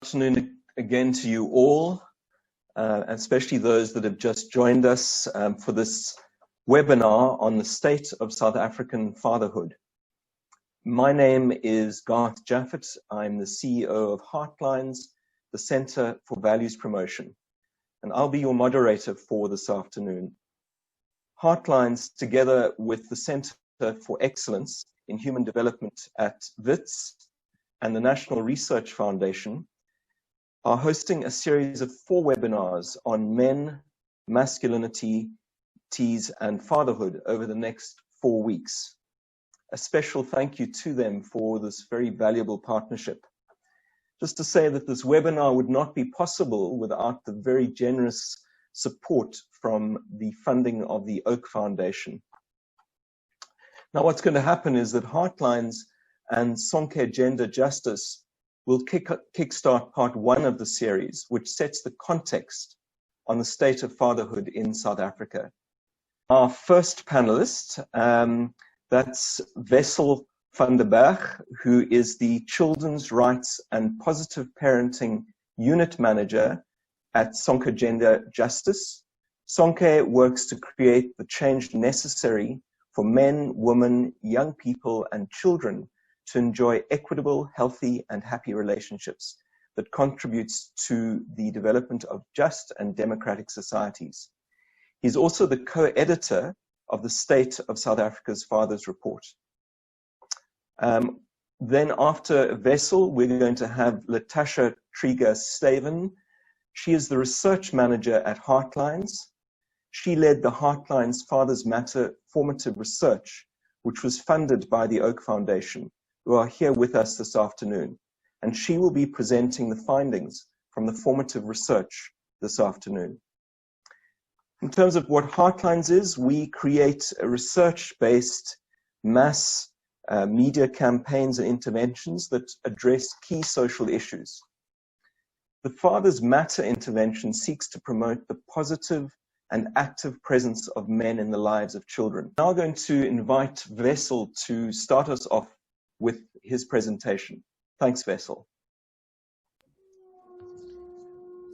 afternoon again to you all, especially those that have just joined us for this webinar on the state of South African fatherhood. My name is Garth Jaffet. I'm the CEO of Heartlines, the Center for Values Promotion, and I'll be your moderator for this afternoon. Heartlines, together with the Center for Excellence in Human Development at WITS and the National Research Foundation, are hosting a series of 4 webinars on men, masculinity, and fatherhood over the next 4 weeks. A special thank you to them for this very valuable partnership. Just to say that this webinar would not be possible without the very generous support from the funding of the Oak Foundation. Now, what's going to happen is that Heartlines and Sonke Gender Justice will kickstart part 1 of the series, which sets the context on the state of fatherhood in South Africa. Our first panelist, that's Wessel van der Berg, who is the Children's Rights and Positive Parenting Unit Manager at Sonke Gender Justice. Sonke works to create the change necessary for men, women, young people, and children to enjoy equitable, healthy, and happy relationships that contributes to the development of just and democratic societies. He's also the co-editor of the State of South Africa's Fathers Report. Then after Wessel, we're going to have Latasha Trieger-Steven. She is the research manager at Heartlines. She led the Heartlines Fathers Matter formative research, which was funded by the Oak Foundation, who are here with us this afternoon. And she will be presenting the findings from the formative research this afternoon. In terms of what Heartlines is, we create a research-based mass media campaigns and interventions that address key social issues. The Fathers Matter intervention seeks to promote the positive and active presence of men in the lives of children. Now I'm going to invite Wessel to start us off with his presentation. Thanks, Wessel.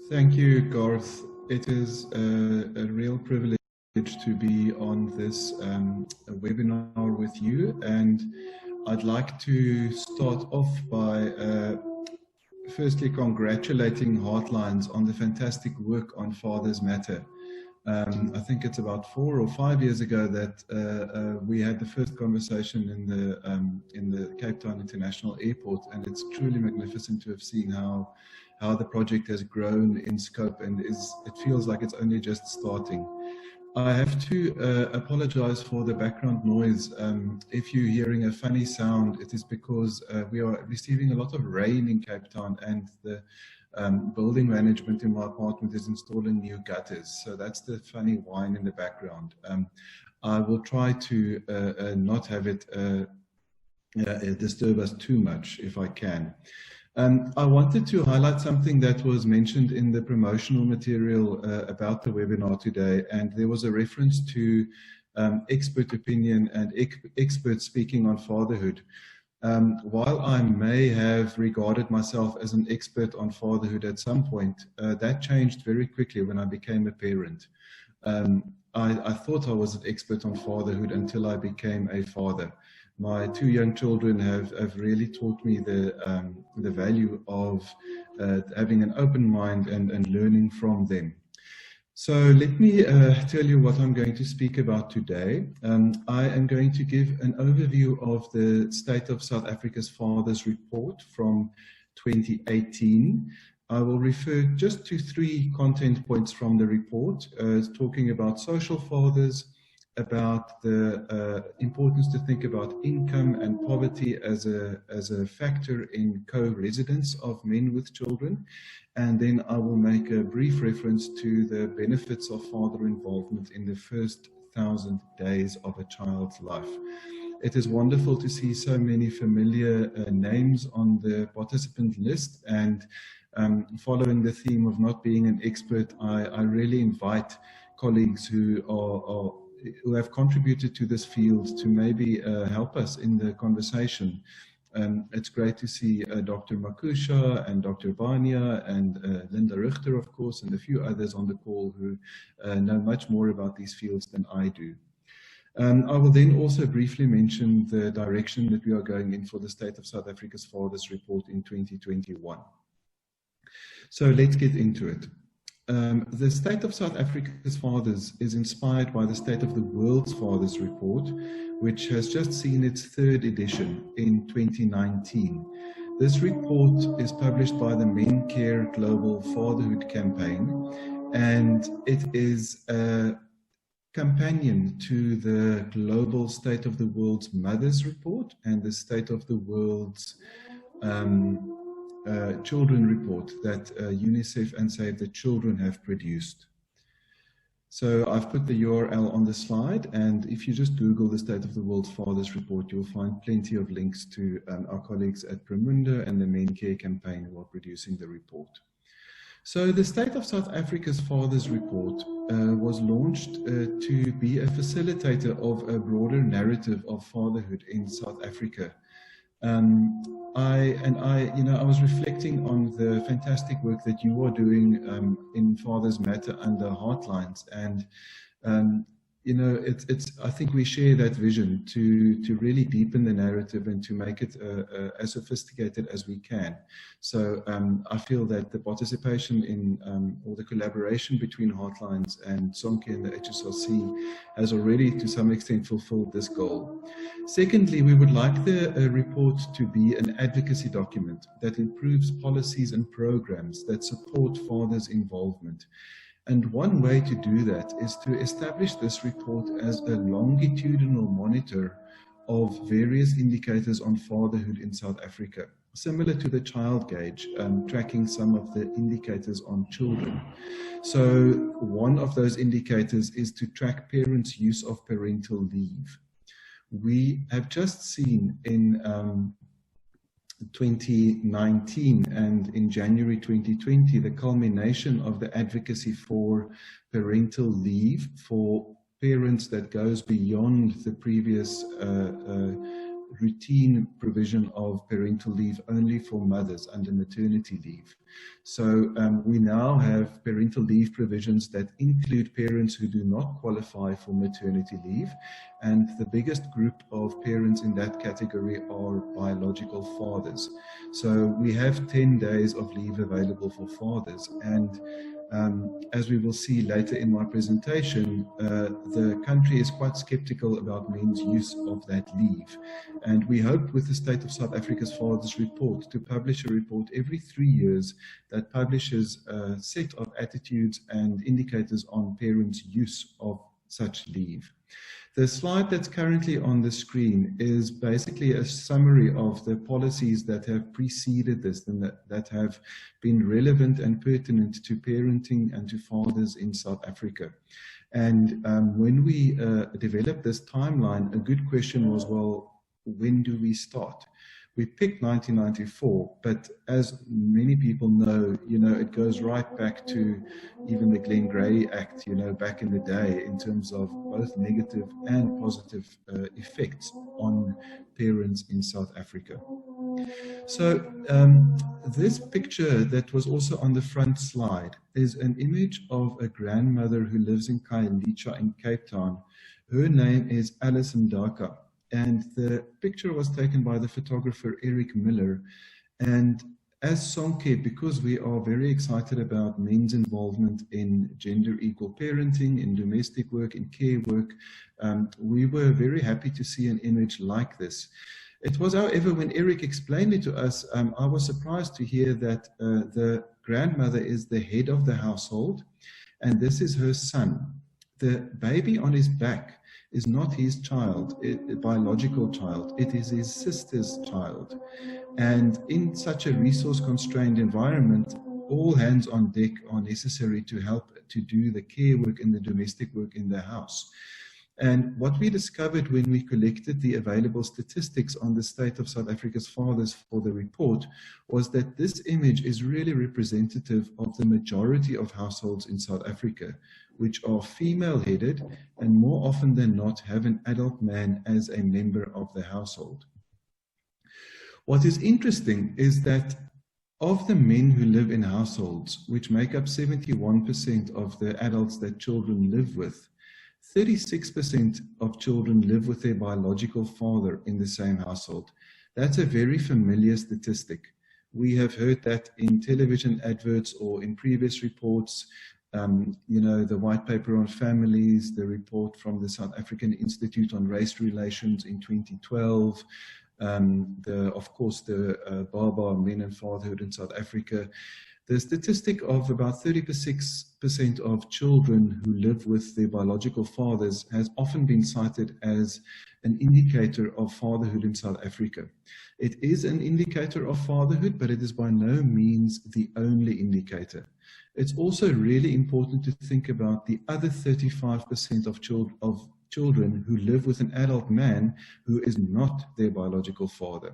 Thank you, Garth. It is a real privilege to be on this webinar with you, and I'd like to start off by firstly congratulating Heartlines on the fantastic work on Fathers Matter. I think it's about 4 or 5 years ago that we had the first conversation in the Cape Town International Airport, and it's truly magnificent to have seen how the project has grown in scope, and it feels like it's only just starting. I have to apologize for the background noise. If you're hearing a funny sound, it is because we are receiving a lot of rain in Cape Town, and the building management in my apartment is installing new gutters. So that's the funny whine in the background. I will try to not have it disturb us too much if I can. I wanted to highlight something that was mentioned in the promotional material about the webinar today, and there was a reference to expert opinion and experts speaking on fatherhood. While I may have regarded myself as an expert on fatherhood at some point, that changed very quickly when I became a parent. I thought I was an expert on fatherhood until I became a father. My 2 young children have really taught me the value of having an open mind and learning from them. So let me tell you what I'm going to speak about today. I am going to give an overview of the State of South Africa's Fathers Report from 2018. I will refer just to 3 content points from the report, talking about social fathers, about the importance to think about income and poverty as a factor in co-residence of men with children. And then I will make a brief reference to the benefits of father involvement in the first 1,000 days of a child's life. It is wonderful to see so many familiar names on the participant list, and following the theme of not being an expert, I really invite colleagues who have contributed to this field to maybe help us in the conversation It's great to see Dr. Makusha and Dr. Bania and Linda Richter, of course, and a few others on the call who know much more about these fields than I do. I will then also briefly mention the direction that we are going in for the State of South Africa's Fathers Report in 2021. So let's get into it. The State of South Africa's Fathers is inspired by the State of the World's Fathers Report, which has just seen its 3rd edition in 2019. This report is published by the Men Care Global Fatherhood Campaign, and it is a companion to the Global State of the World's Mothers Report and the State of the World's Children Report that UNICEF and Save the Children have produced. So I've put the URL on the slide, and if you just Google the State of the World's Fathers Report, you'll find plenty of links to our colleagues at Promundo and the Men Care Campaign who are producing the report. So the State of South Africa's Fathers Report was launched to be a facilitator of a broader narrative of fatherhood in South Africa. I was reflecting on the fantastic work that you are doing in Fathers Matter under Heartlines, and I think we share that vision to really deepen the narrative and to make it as sophisticated as we can. So I feel that the participation in or the collaboration between Heartlines and Sonke and the HSRC has already to some extent fulfilled this goal. Secondly, we would like the report to be an advocacy document that improves policies and programs that support fathers' involvement. And one way to do that is to establish this report as a longitudinal monitor of various indicators on fatherhood in South Africa, similar to the child gauge, tracking some of the indicators on children. So one of those indicators is to track parents' use of parental leave. We have just seen in 2019 and in January 2020 the culmination of the advocacy for parental leave for parents that goes beyond the previous routine provision of parental leave only for mothers under maternity leave. So we now have parental leave provisions that include parents who do not qualify for maternity leave, and the biggest group of parents in that category are biological fathers. So we have 10 days of leave available for fathers, and as we will see later in my presentation, the country is quite skeptical about men's use of that leave. And we hope with the State of South Africa's Fathers Report to publish a report every 3 years that publishes a set of attitudes and indicators on parents' use of such leave. The slide that's currently on the screen is basically a summary of the policies that have preceded this and that have been relevant and pertinent to parenting and to fathers in South Africa. And when we developed this timeline, a good question was, well, when do we start? We picked 1994, but as many people know, it goes right back to even the Glenn Grey Act, back in the day, in terms of both negative and positive effects on parents in South Africa. So this picture that was also on the front slide is an image of a grandmother who lives in Khayelitsha in Cape Town. Her name is Alison Daka. And the picture was taken by the photographer Eric Miller. And as Sonke, because we are very excited about men's involvement in gender equal parenting, in domestic work, in care work, we were very happy to see an image like this. It was, however, when Eric explained it to us, I was surprised to hear that the grandmother is the head of the household, and this is her son. The baby on his back is not his child, a biological child. It is his sister's child. And in such a resource-constrained environment, all hands on deck are necessary to help to do the care work and the domestic work in the house. And what we discovered when we collected the available statistics on the State of South Africa's Fathers for the report was that this image is really representative of the majority of households in South Africa, which are female-headed and more often than not have an adult man as a member of the household. What is interesting is that of the men who live in households, which make up 71% of the adults that children live with, 36% of children live with their biological father in the same household. That's a very familiar statistic. We have heard that in television adverts or in previous reports, you know, the white paper on families, the report from the South African Institute on Race Relations in 2012, of course, the Baba Men and Fatherhood in South Africa. The statistic of about 36% of children who live with their biological fathers has often been cited as an indicator of fatherhood in South Africa. It is an indicator of fatherhood, but it is by no means the only indicator. It's also really important to think about the other 35% of children who live with an adult man who is not their biological father.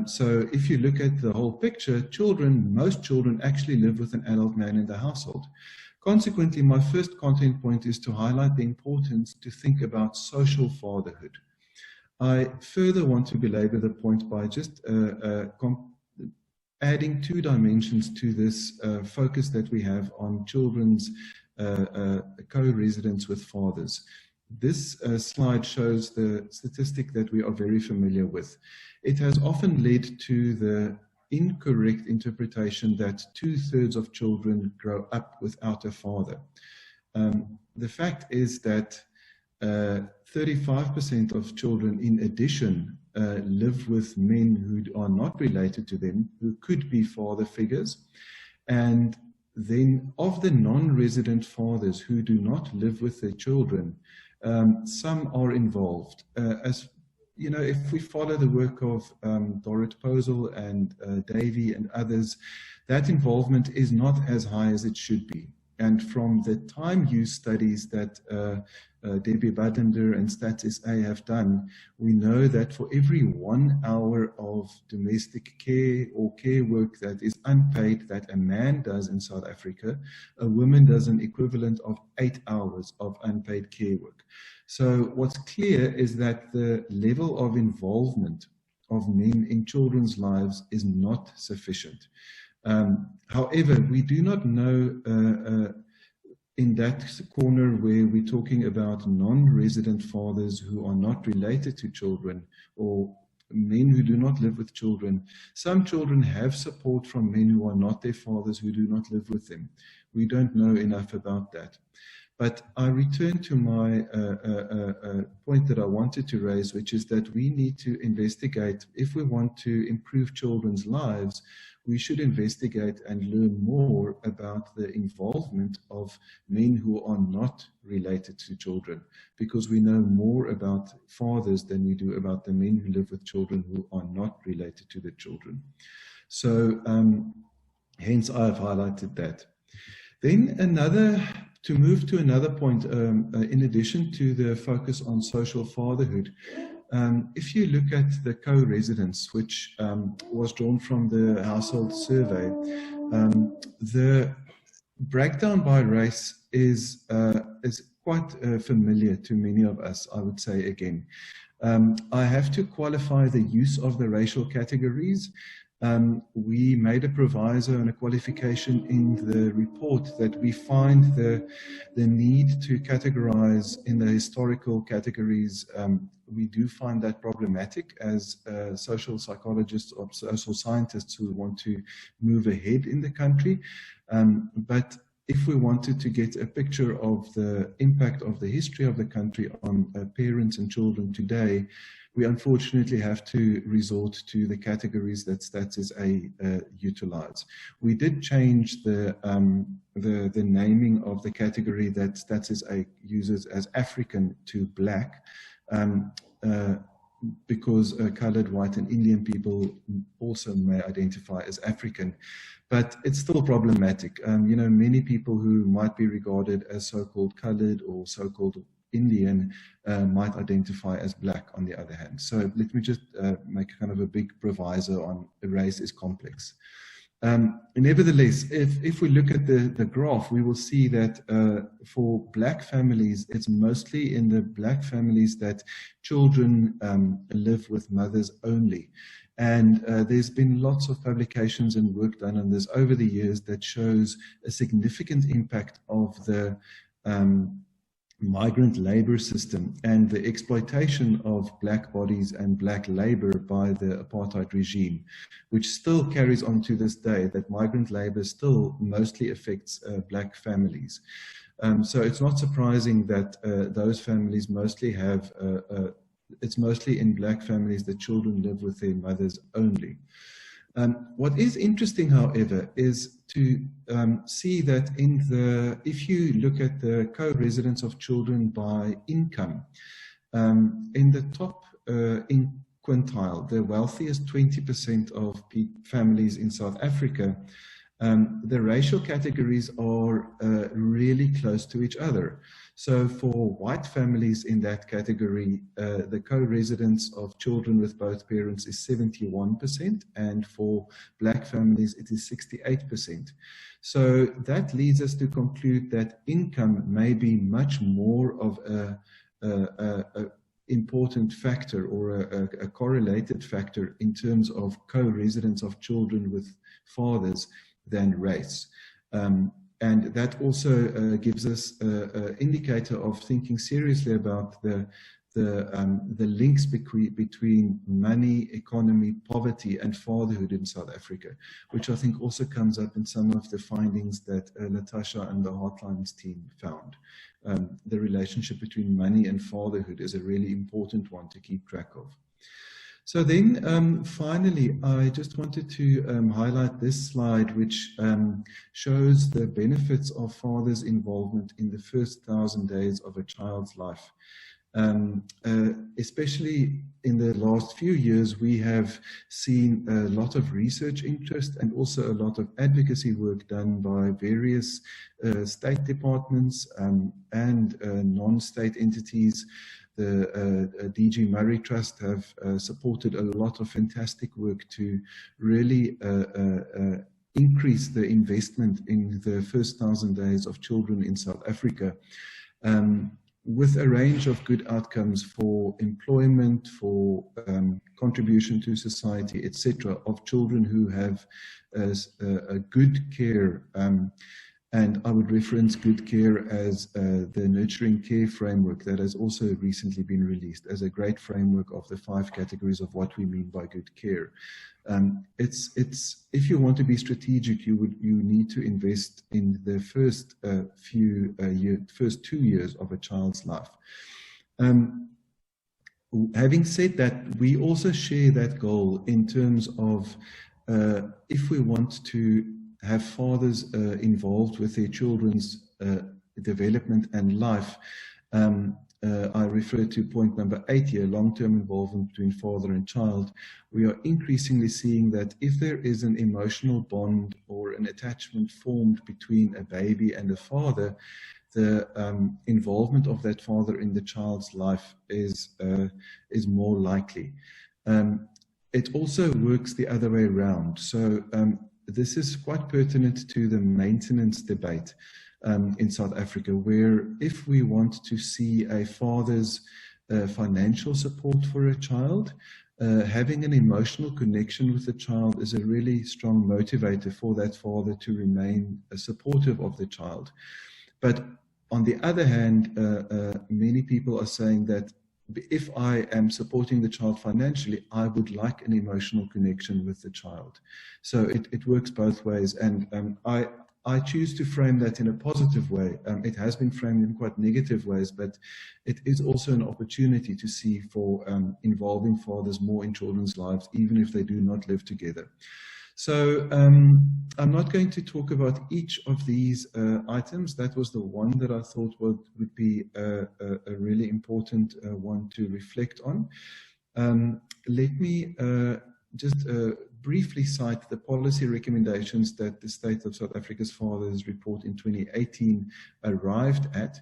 So if you look at the whole picture, most children actually live with an adult man in the household. Consequently, my first content point is to highlight the importance to think about social fatherhood. I further want to belabor the point by just adding two dimensions to this focus that we have on children's co-residence with fathers. This slide shows the statistic that we are very familiar with. It has often led to the incorrect interpretation that 2/3 of children grow up without a father. The fact is that 35% of children, in addition, live with men who are not related to them, who could be father figures. And then of the non-resident fathers who do not live with their children, some are involved. As you know, if we follow the work of Dorrit Posel and Davey and others, that involvement is not as high as it should be. And from the time use studies that Debbie Badender and Stats SA have done, we know that for every 1 hour of domestic care or care work that is unpaid that a man does in South Africa, a woman does an equivalent of 8 hours of unpaid care work. So what's clear is that the level of involvement of men in children's lives is not sufficient. However, we do not know in that corner where we're talking about non-resident fathers who are not related to children or men who do not live with children. Some children have support from men who are not their fathers, who do not live with them. We don't know enough about that. But I return to my point that I wanted to raise, which is that we need to investigate, if we want to improve children's lives, we should investigate and learn more about the involvement of men who are not related to children, because we know more about fathers than we do about the men who live with children who are not related to the children. So hence I've highlighted that. Then to move to another point, in addition to the focus on social fatherhood, if you look at the co-residence, which was drawn from the household survey, the breakdown by race is quite familiar to many of us, I would say again. I have to qualify the use of the racial categories. We made a proviso and a qualification in the report that we find the need to categorize in the historical categories. We do find that problematic as social psychologists or social scientists who want to move ahead in the country. But if we wanted to get a picture of the impact of the history of the country on parents and children today, we unfortunately have to resort to the categories that Stats SA utilize. We did change the naming of the category that Stats SA uses as African to Black, because colored, white, and Indian people also may identify as African. But it's still problematic. You know, many people who might be regarded as so-called colored or so-called Indian might identify as Black on the other hand. So let me just make kind of a big proviso on race is complex. Nevertheless, if we look at the graph, we will see that for Black families, it's mostly in the Black families that children live with mothers only. And there's been lots of publications and work done on this over the years that shows a significant impact of the migrant labor system and the exploitation of Black bodies and Black labor by the apartheid regime, which still carries on to this day, that migrant labor still mostly affects Black families. So it's not surprising that those families mostly have, it's mostly in Black families that children live with their mothers only. What is interesting, however, is to see that if you look at the co-residence of children by income, in the top quintile, the wealthiest 20% of families in South Africa, the racial categories are really close to each other. So for white families in that category, the co-residence of children with both parents is 71%, and for Black families, it is 68%. So that leads us to conclude that income may be much more of a important factor or a correlated factor in terms of co-residence of children with fathers than race. And that also gives us an indicator of thinking seriously about the links between money, economy, poverty, and fatherhood in South Africa, which I think also comes up in some of the findings that Natasha and the Heartlines team found. The relationship between money and fatherhood is a really important one to keep track of. So then finally, I just wanted to highlight this slide, which shows the benefits of fathers' involvement in the first 1,000 days of a child's life. Especially in the last few years, we have seen a lot of research interest and also a lot of advocacy work done by various state departments and non-state entities. The DG Murray Trust have supported a lot of fantastic work to really increase the investment in the first 1,000 days of children in South Africa, with a range of good outcomes for employment, for contribution to society, etc., of children who have a good care. And I would reference good care as the nurturing care framework that has also recently been released as a great framework of the 5 categories of what we mean by good care. If you want to be strategic, you need to invest in the first first 2 years of a child's life. Having said that, we also share that goal in terms of if we want to have fathers involved with their children's development and life. I refer to point number 8 here, long-term involvement between father and child. We are increasingly seeing that if there is an emotional bond or an attachment formed between a baby and a father, the involvement of that father in the child's life is more likely. It also works the other way around. So this is quite pertinent to the maintenance debate in South Africa, where if we want to see a father's financial support for a child, having an emotional connection with the child is a really strong motivator for that father to remain supportive of the child. But on the other hand, many people are saying that if I am supporting the child financially, I would like an emotional connection with the child. So it works both ways. And I choose to frame that in a positive way. It has been framed in quite negative ways, but it is also an opportunity to see for involving fathers more in children's lives, even if they do not live together. So I'm not going to talk about each of these items. That was the one that I thought would be a really important one to reflect on. Let me just briefly cite the policy recommendations that the State of South Africa's Fathers report in 2018 arrived at.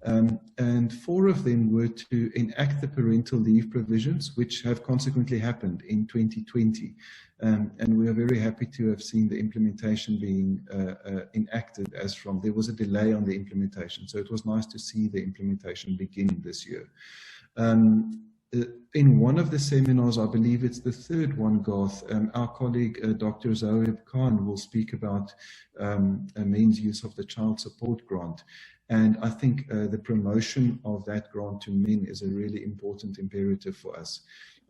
And 4 of them were to enact the parental leave provisions, which have consequently happened in 2020. And we are very happy to have seen the implementation being enacted as from, there was a delay on the implementation. So it was nice to see the implementation begin this year. In one of the seminars, I believe it's the 3rd one, Garth, our colleague, Dr. Zoeb Khan, will speak about men's use of the child support grant. And I think the promotion of that grant to men is a really important imperative for us.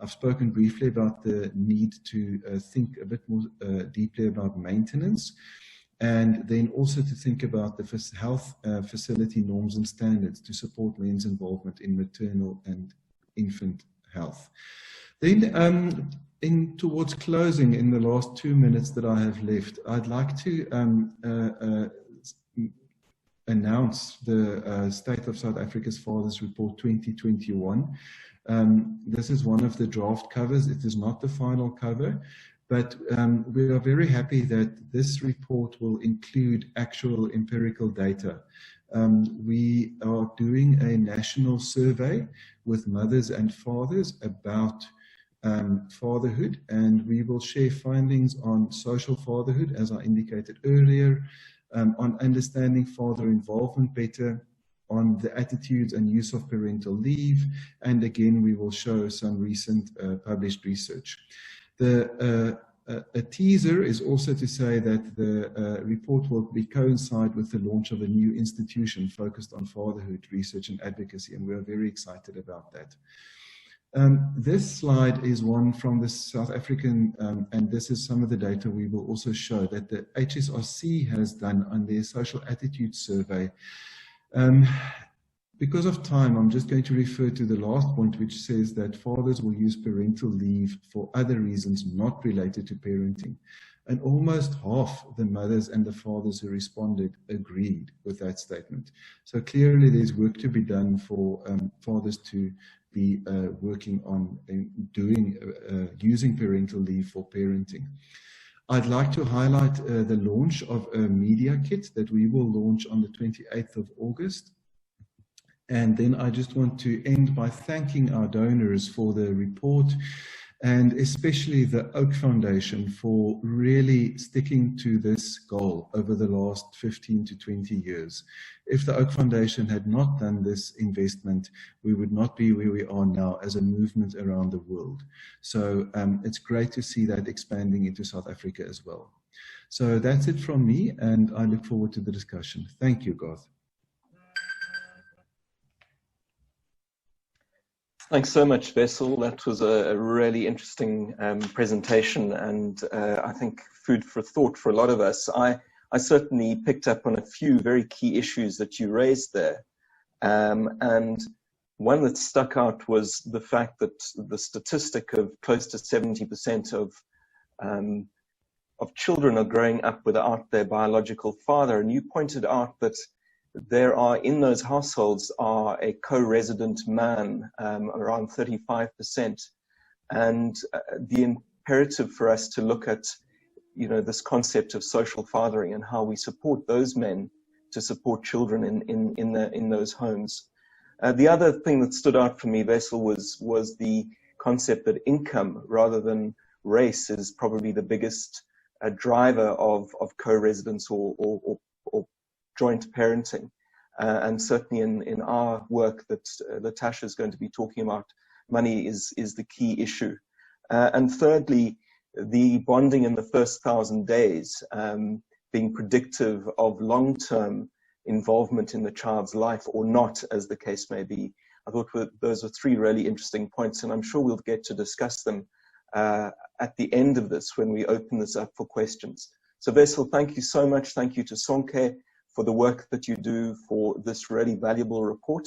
I've spoken briefly about the need to think a bit more deeply about maintenance, and then also to think about the health facility norms and standards to support men's involvement in maternal and infant health. Then towards closing, in the last 2 minutes that I have left, I'd like to announce the State of South Africa's Fathers Report 2021. This is one of the draft covers. It is not the final cover, but we are very happy that this report will include actual empirical data. We are doing a national survey with mothers and fathers about fatherhood, and we will share findings on social fatherhood, as I indicated earlier, on understanding father involvement better, on the attitudes and use of parental leave, and again we will show some recent published research. A teaser is also to say that the report will coincide with the launch of a new institution focused on fatherhood research and advocacy, and we are very excited about that. This slide is one from the South African, and this is some of the data we will also show that the HSRC has done on their social attitude survey. Because of time, I'm just going to refer to the last point, which says that fathers will use parental leave for other reasons not related to parenting. And almost half the mothers and the fathers who responded agreed with that statement. So clearly there's work to be done for fathers to be working on using parental leave for parenting. I'd like to highlight the launch of a media kit that we will launch on the 28th of August. And then I just want to end by thanking our donors for the report, and especially the Oak Foundation for really sticking to this goal over the last 15 to 20 years. If the Oak Foundation had not done this investment, we would not be where we are now as a movement around the world. So it's great to see that expanding into South Africa as well. So that's it from me, and I look forward to the discussion. Thank you, Garth. Thanks so much, Wessel. That was a really interesting presentation, and I think food for thought for a lot of us. I certainly picked up on a few very key issues that you raised there. And one that stuck out was the fact that the statistic of close to 70% of children are growing up without their biological father. And you pointed out that there are, in those households, are a co-resident man, around 35%. And the imperative for us to look at, this concept of social fathering and how we support those men to support children in those homes. The other thing that stood out for me, Wessel, was the concept that income rather than race is probably the biggest driver of co-residence or joint parenting. And certainly in our work that Latasha is going to be talking about, money is the key issue. And thirdly, the bonding in the first 1,000 days, being predictive of long-term involvement in the child's life or not, as the case may be. I thought those were 3 really interesting points, and I'm sure we'll get to discuss them at the end of this when we open this up for questions. So Wessel, thank you so much. Thank you to Sonke for the work that you do for this really valuable report.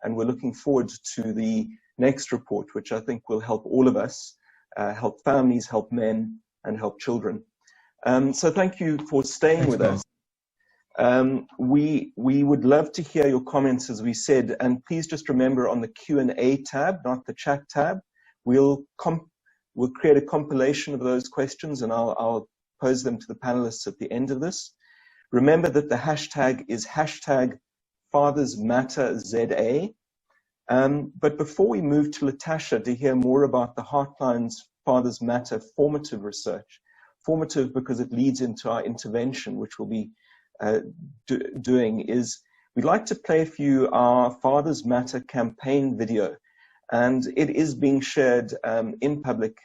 And we're looking forward to the next report, which I think will help all of us, help families, help men, and help children. So thank you for staying with us. We would love to hear your comments, as we said, and please just remember on the Q&A tab, not the chat tab, we'll We'll create a compilation of those questions, and I'll pose them to the panelists at the end of this. Remember that the hashtag is hashtag FathersMatterZA. But before we move to Latasha to hear more about the Heartlines Fathers Matter formative research, formative because it leads into our intervention, which we'll be doing, is we'd like to play for you our Fathers Matter campaign video. And it is being shared in public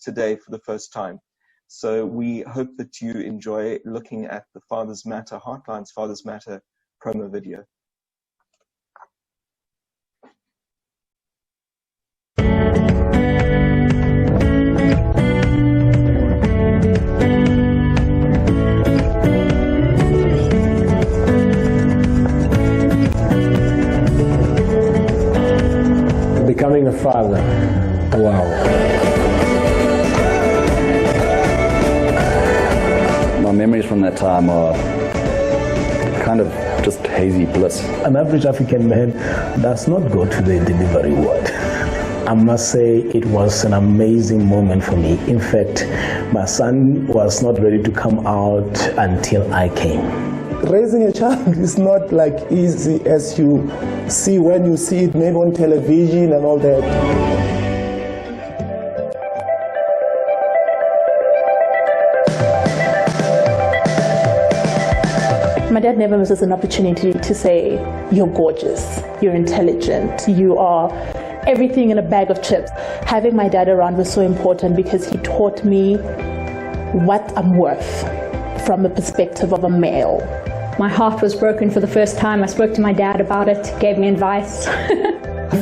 today for the first time. So we hope that you enjoy looking at the Fathers Matter, Heartlines Fathers Matter promo video. Becoming a father. Wow. My memories from that time are kind of just hazy bliss. An average African man does not go to the delivery ward. I must say it was an amazing moment for me. In fact, my son was not ready to come out until I came. Raising a child is not like easy as you see when you see it maybe on television and all that. My dad never misses an opportunity to say, you're gorgeous, you're intelligent, you are everything in a bag of chips. Having my dad around was so important because he taught me what I'm worth from the perspective of a male. My heart was broken for the first time. I spoke to my dad about it, gave me advice.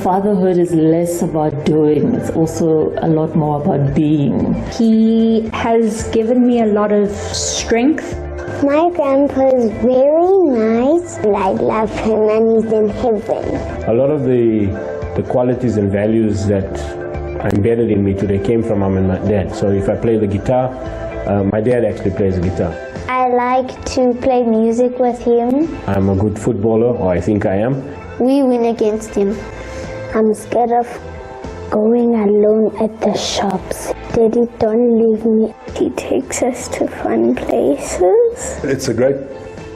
Fatherhood is less about doing, it's also a lot more about being. He has given me a lot of strength. My grandpa is very nice, and I love him, and he's in heaven. A lot of the qualities and values that are embedded in me today came from mom and my dad. So if I play the guitar, my dad actually plays the guitar. I like to play music with him. I'm a good footballer, or I think I am. We win against him. I'm scared of going alone at the shops. Daddy, don't leave me. He takes us to fun places. It's a great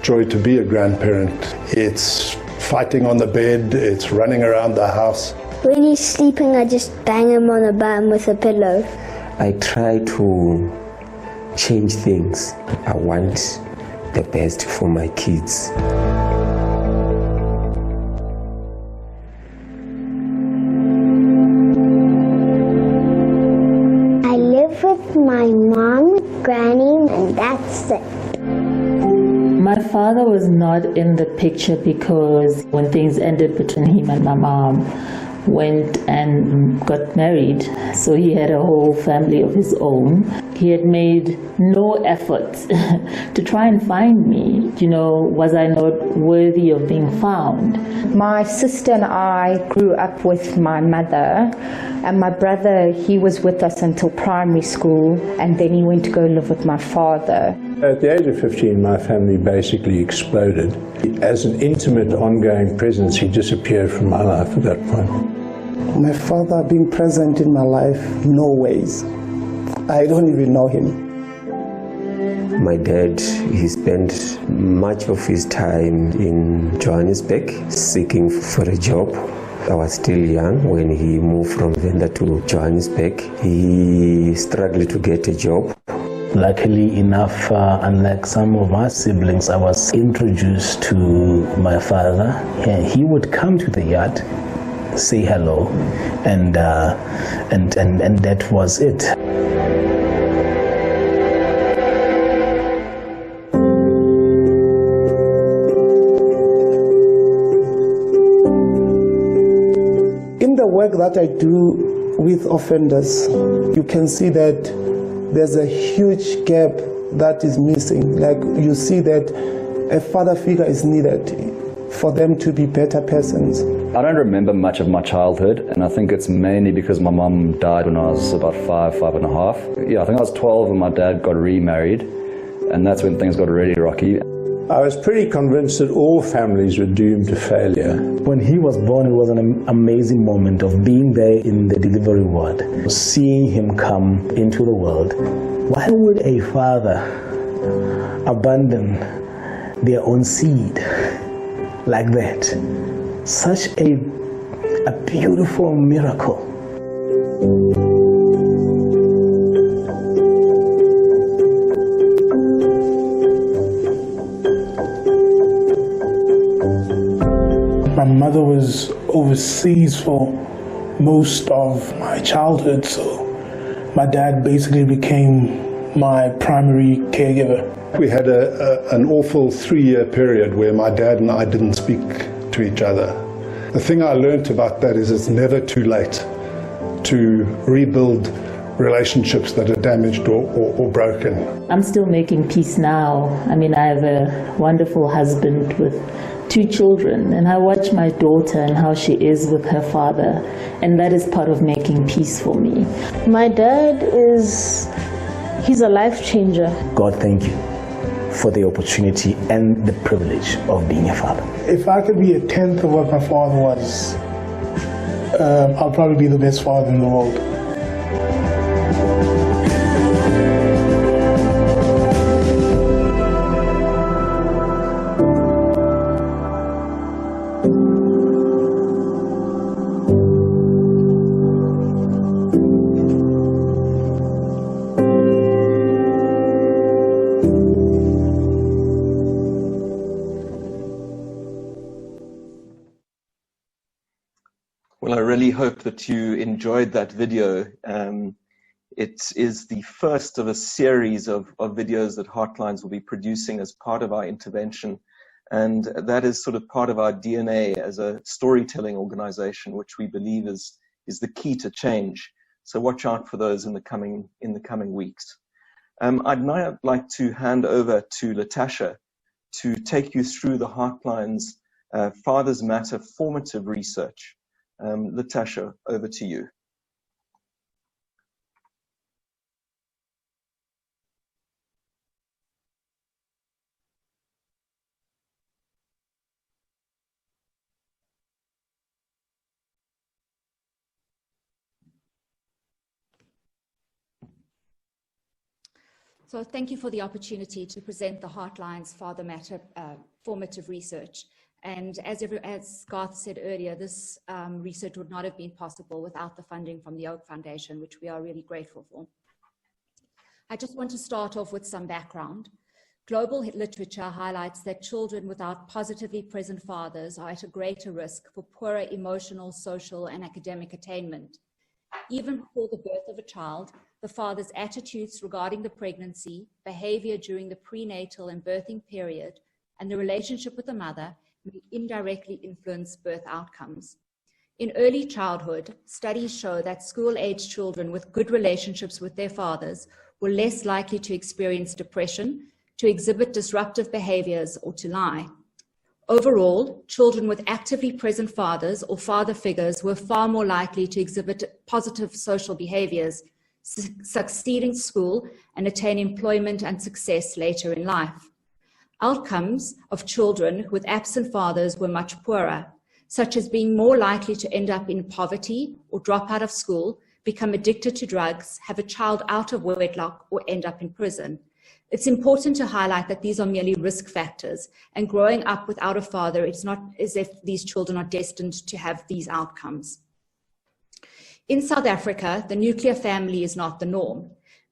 joy to be a grandparent. It's fighting on the bed, it's running around the house. When he's sleeping, I just bang him on the bum with a pillow. I try to change things. I want the best for my kids. I live with my mom, granny, and that's it. My father was not in the picture because when things ended between him and my mom, went and got married, so he had a whole family of his own. He had made no effort to try and find me. You know, was I not worthy of being found? My sister and I grew up with my mother, and my brother, he was with us until primary school, and then he went to go live with my father. At the age of 15, my family basically exploded. As an intimate, ongoing presence, he disappeared from my life at that point. My father being present in my life, no ways. I don't even know him. My dad, he spent much of his time in Johannesburg seeking for a job. I was still young when he moved from Venda to Johannesburg. He struggled to get a job. Luckily enough, unlike some of our siblings, I was introduced to my father. He would come to the yard, say hello, and that was it. In the work that I do with offenders, you can see that there's a huge gap that is missing. Like you see that a father figure is needed for them to be better persons. I don't remember much of my childhood, and I think it's mainly because my mum died when I was about 5 and a half. Yeah, I think I was 12 when my dad got remarried, and that's when things got really rocky. I was pretty convinced that all families were doomed to failure. When he was born, it was an amazing moment of being there in the delivery ward, seeing him come into the world. Why would a father abandon their own seed like that? Such a beautiful miracle. My mother was overseas for most of my childhood, so my dad basically became my primary caregiver. We had an awful 3-year period where my dad and I didn't speak to each other. The thing I learned about that is it's never too late to rebuild relationships that are damaged or broken. I'm still making peace now. I mean, I have a wonderful husband with 2 children, and I watch my daughter and how she is with her father, and that is part of making peace for me. My dad he's a life changer. God, thank you for the opportunity and the privilege of being a father. If I could be a tenth of what my father was, I'll probably be the best father in the world. Well, I really hope that you enjoyed that video. It is the first of a series of videos that Heartlines will be producing as part of our intervention. And that is sort of part of our DNA as a storytelling organization, which we believe is the key to change. So watch out for those in the coming weeks. I'd now like to hand over to Latasha to take you through the Heartlines Fathers Matter formative research. Latasha, over to you. So thank you for the opportunity to present the Heartlines Father Matter formative research. And as Garth said earlier, this research would not have been possible without the funding from the Oak Foundation, which we are really grateful for. I just want to start off with some background. Global literature highlights that children without positively present fathers are at a greater risk for poorer emotional, social, and academic attainment. Even before the birth of a child, the father's attitudes regarding the pregnancy, behavior during the prenatal and birthing period, and the relationship with the mother may indirectly influence birth outcomes. In early childhood, studies show that school-aged children with good relationships with their fathers were less likely to experience depression, to exhibit disruptive behaviors, or to lie. Overall, children with actively present fathers or father figures were far more likely to exhibit positive social behaviors, succeed in school, and attain employment and success later in life. Outcomes of children with absent fathers were much poorer, such as being more likely to end up in poverty or drop out of school, become addicted to drugs, have a child out of wedlock, or end up in prison. It's important to highlight that these are merely risk factors, and growing up without a father, it's not as if these children are destined to have these outcomes. In South Africa, the nuclear family is not the norm.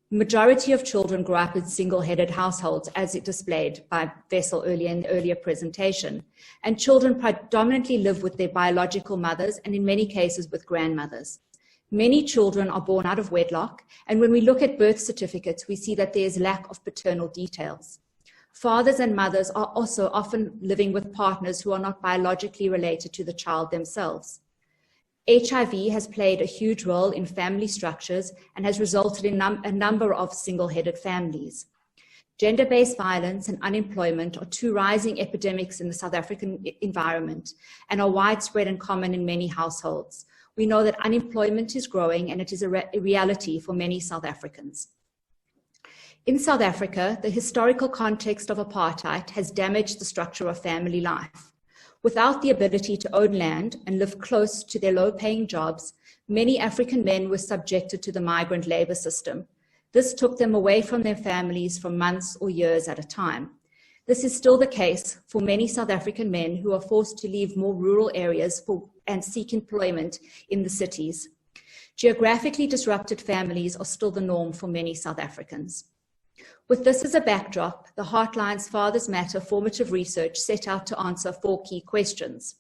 The majority of children grow up in single-headed households, as it displayed by Vessel earlier in the earlier presentation, and children predominantly live with their biological mothers and in many cases with grandmothers. Many children are born out of wedlock, and when we look at birth certificates, we see that there is lack of paternal details. Fathers and mothers are also often living with partners who are not biologically related to the child themselves. HIV has played a huge role in family structures and has resulted in a number of single-headed families. Gender-based violence and unemployment are 2 rising epidemics in the South African environment and are widespread and common in many households. We know that unemployment is growing, and it is a reality for many South Africans. In South Africa, the historical context of apartheid has damaged the structure of family life. Without the ability to own land and live close to their low-paying jobs, many African men were subjected to the migrant labor system. This took them away from their families for months or years at a time. This is still the case for many South African men who are forced to leave more rural areas and seek employment in the cities. Geographically disrupted families are still the norm for many South Africans. With this as a backdrop, the Heartlines Fathers Matter formative research set out to answer 4 key questions: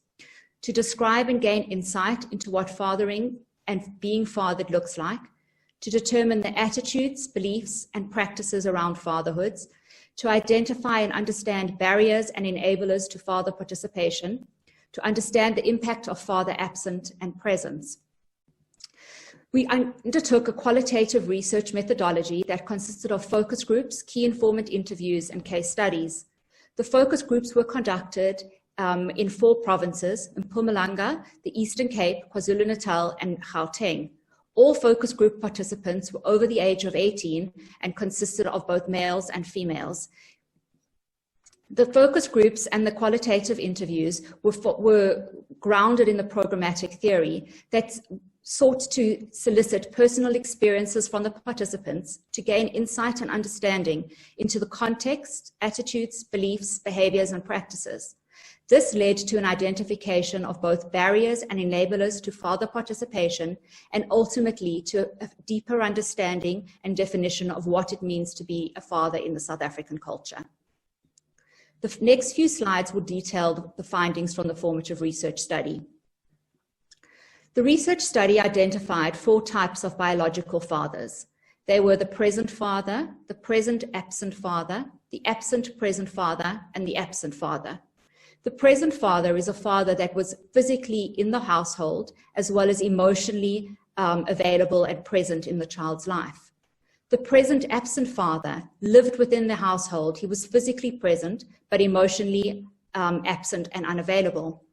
to describe and gain insight into what fathering and being fathered looks like, to determine the attitudes, beliefs, and practices around fatherhoods, to identify and understand barriers and enablers to father participation, to understand the impact of father absent and presence. We undertook a qualitative research methodology that consisted of focus groups, key informant interviews, and case studies. The focus groups were conducted in 4 provinces: Mpumalanga, the Eastern Cape, KwaZulu-Natal, and Gauteng. All focus group participants were over the age of 18 and consisted of both males and females. The focus groups and the qualitative interviews were grounded in the programmatic theory that sought to solicit personal experiences from the participants to gain insight and understanding into the context, attitudes, beliefs, behaviors, and practices. This led to an identification of both barriers and enablers to father participation, and ultimately to a deeper understanding and definition of what it means to be a father in the South African culture. The next few slides will detail the findings from the formative research study. The research study identified 4 types of biological fathers. They were the present father, the present absent father, the absent present father, and the absent father. The present father is a father that was physically in the household as well as emotionally available and present in the child's life. The present absent father lived within the household. He was physically present, but emotionally absent and unavailable.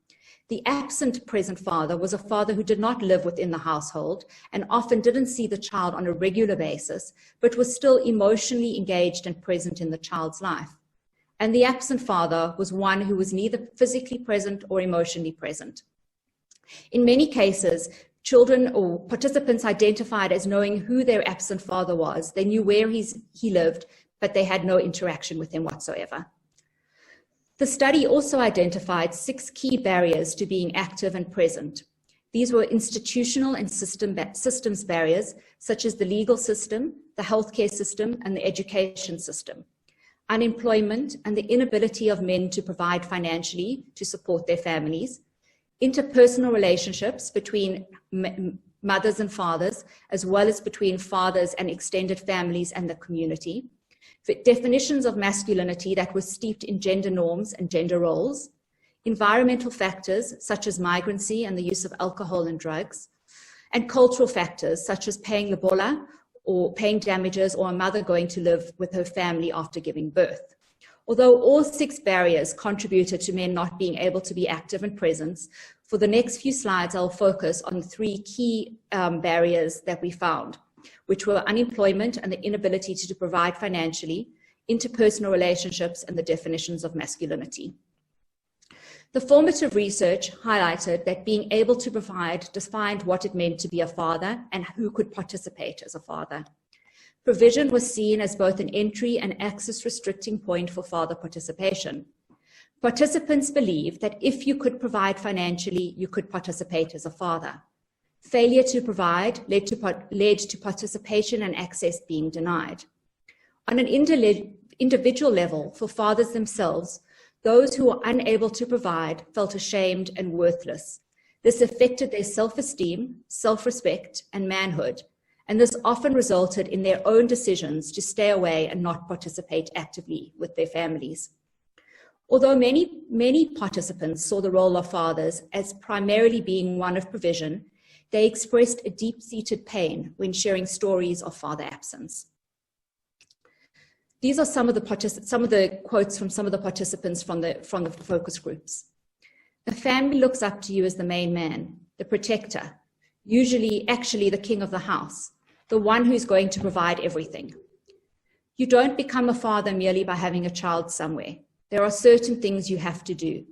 The absent present father was a father who did not live within the household and often didn't see the child on a regular basis, but was still emotionally engaged and present in the child's life. And the absent father was one who was neither physically present or emotionally present. In many cases, children or participants identified as knowing who their absent father was. They knew where he lived, but they had no interaction with him whatsoever. The study also identified 6 key barriers to being active and present. These were institutional and systems barriers, such as the legal system, the healthcare system, and the education system. Unemployment and the inability of men to provide financially to support their families, interpersonal relationships between mothers and fathers, as well as between fathers and extended families and the community, definitions of masculinity that were steeped in gender norms and gender roles, environmental factors such as migrancy and the use of alcohol and drugs, and cultural factors such as paying lobola, or paying damages, or a mother going to live with her family after giving birth. Although all 6 barriers contributed to men not being able to be active and present, for the next few slides, I'll focus on 3 key barriers that we found, which were unemployment and the inability to provide financially, interpersonal relationships, and the definitions of masculinity. The formative research highlighted that being able to provide defined what it meant to be a father and who could participate as a father. Provision was seen as both an entry and access restricting point for father participation. Participants believed that if you could provide financially, you could participate as a father. Failure to provide led to participation and access being denied. On an individual level, for fathers themselves, those who were unable to provide felt ashamed and worthless. This affected their self-esteem, self-respect, and manhood, and this often resulted in their own decisions to stay away and not participate actively with their families. Although many participants saw the role of fathers as primarily being one of provision, they expressed a deep-seated pain when sharing stories of father absence. These are some of the quotes from some of the participants from the focus groups. The family looks up to you as the main man, the protector, usually actually the king of the house, the one who's going to provide everything. You don't become a father merely by having a child somewhere. There are certain things you have to do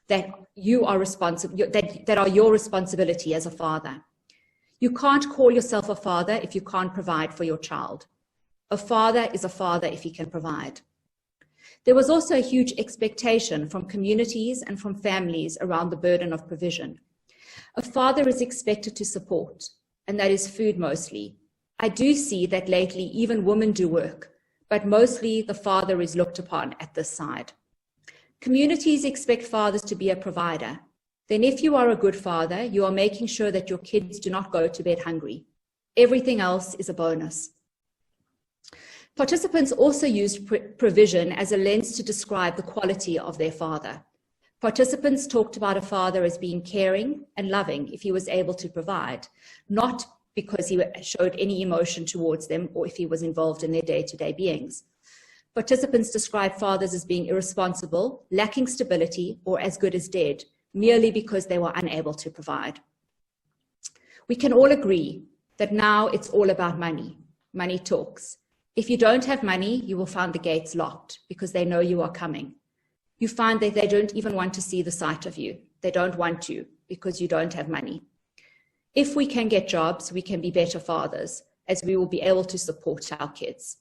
that you are responsible, that are your responsibility as a father. You can't call yourself a father if you can't provide for your child. A father is a father if he can provide. There was also a huge expectation from communities and from families around the burden of provision. A father is expected to support, and that is food mostly. I do see that lately even women do work, but mostly the father is looked upon at this side. Communities expect fathers to be a provider. Then if you are a good father, you are making sure that your kids do not go to bed hungry. Everything else is a bonus. Participants also used provision as a lens to describe the quality of their father. Participants talked about a father as being caring and loving if he was able to provide, not because he showed any emotion towards them or if he was involved in their day-to-day beings. Participants described fathers as being irresponsible, lacking stability, or as good as dead, merely because they were unable to provide. We can all agree that now it's all about money. Money talks. If you don't have money, you will find the gates locked because they know you are coming. You find that they don't even want to see the sight of you. They don't want you because you don't have money. If we can get jobs, we can be better fathers, as we will be able to support our kids.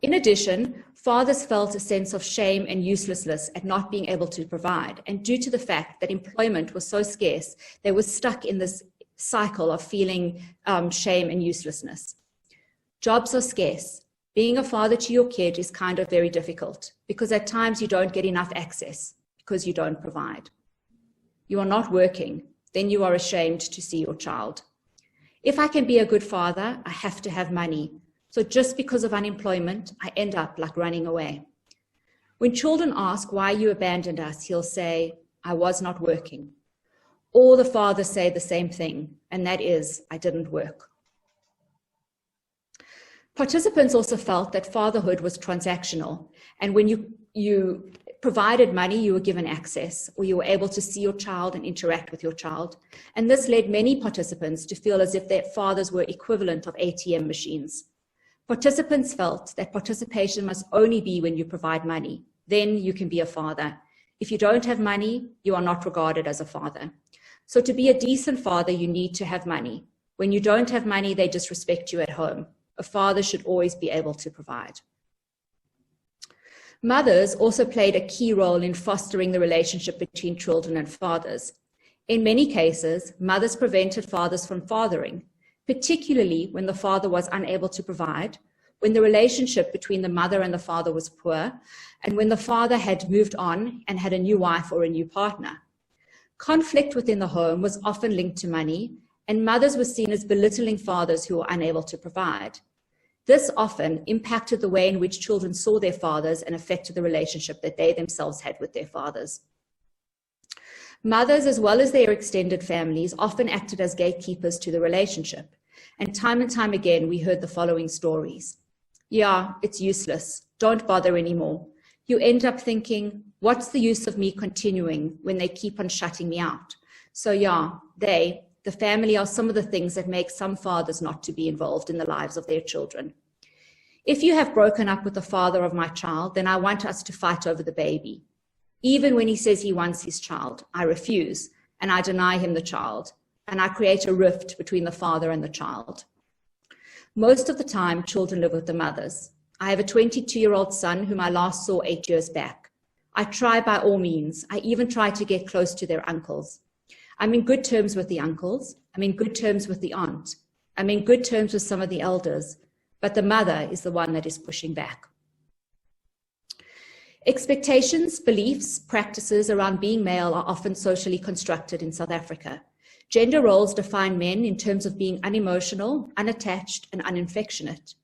In addition, fathers felt a sense of shame and uselessness at not being able to provide, and due to the fact that employment was so scarce, they were stuck in this cycle of feeling shame and uselessness. Jobs are scarce. Being a father to your kid is kind of very difficult because at times you don't get enough access because you don't provide. You are not working, then you are ashamed to see your child. If I can be a good father, I have to have money. So just because of unemployment, I end up like running away. When children ask why you abandoned us, he'll say, I was not working. All the fathers say the same thing, and that is, I didn't work. Participants also felt that fatherhood was transactional, and when you provided money, you were given access, or you were able to see your child and interact with your child. And this led many participants to feel as if their fathers were equivalent of ATM machines. Participants felt that participation must only be when you provide money. Then you can be a father. If you don't have money, you are not regarded as a father. So to be a decent father, you need to have money. When you don't have money, they disrespect you at home. A father should always be able to provide. Mothers also played a key role in fostering the relationship between children and fathers. In many cases, mothers prevented fathers from fathering, particularly when the father was unable to provide, when the relationship between the mother and the father was poor, and when the father had moved on and had a new wife or a new partner. Conflict within the home was often linked to money, and mothers were seen as belittling fathers who were unable to provide. This often impacted the way in which children saw their fathers and affected the relationship that they themselves had with their fathers. Mothers, as well as their extended families, often acted as gatekeepers to the relationship. And time again, we heard the following stories. Yeah, it's useless. Don't bother anymore. You end up thinking, what's the use of me continuing when they keep on shutting me out? So yeah, the family are some of the things that make some fathers not to be involved in the lives of their children. If you have broken up with the father of my child, then I want us to fight over the baby. Even when he says he wants his child, I refuse, and I deny him the child, and I create a rift between the father and the child. Most of the time, children live with the mothers. I have a 22-year-old son whom I last saw 8 years back. I try by all means. I even try to get close to their uncles. I'm in good terms with the uncles. I'm in good terms with the aunt. I'm in good terms with some of the elders, but the mother is the one that is pushing back. Expectations, beliefs, practices around being male are often socially constructed in South Africa. Gender roles define men in terms of being unemotional, unattached, and unaffectionate.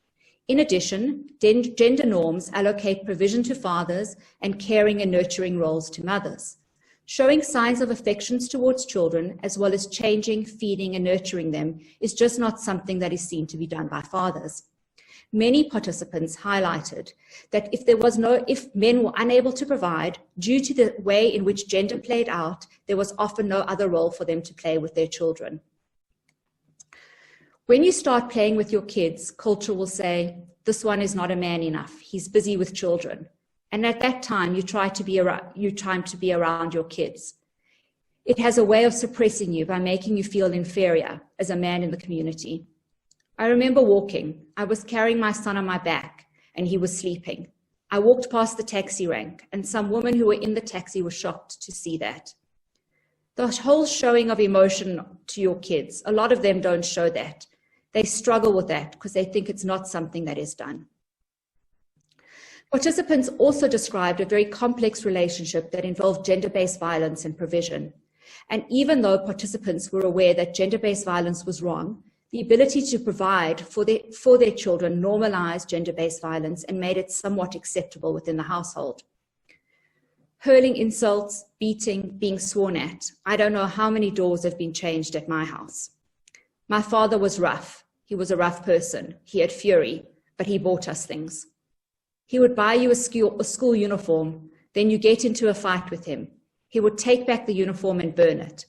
In addition, gender norms allocate provision to fathers and caring and nurturing roles to mothers. Showing signs of affections towards children, as well as changing, feeding, and nurturing them, is just not something that is seen to be done by fathers. Many participants highlighted that if men were unable to provide, due to the way in which gender played out, there was often no other role for them to play with their children. When you start playing with your kids, culture will say, this one is not a man enough. He's busy with children. And at that time, you try to be around your kids. It has a way of suppressing you by making you feel inferior as a man in the community. I remember walking. I was carrying my son on my back, and he was sleeping. I walked past the taxi rank, and some women who were in the taxi were shocked to see that. The whole showing of emotion to your kids, a lot of them don't show that. They struggle with that because they think it's not something that is done. Participants also described a very complex relationship that involved gender-based violence and provision. And even though participants were aware that gender-based violence was wrong, the ability to provide for their children normalized gender-based violence and made it somewhat acceptable within the household. Hurling insults, beating, being sworn at. I don't know how many doors have been changed at my house. My father was rough. He was a rough person. He had fury, but he bought us things. He would buy you a school uniform, then you get into a fight with him. He would take back the uniform and burn it.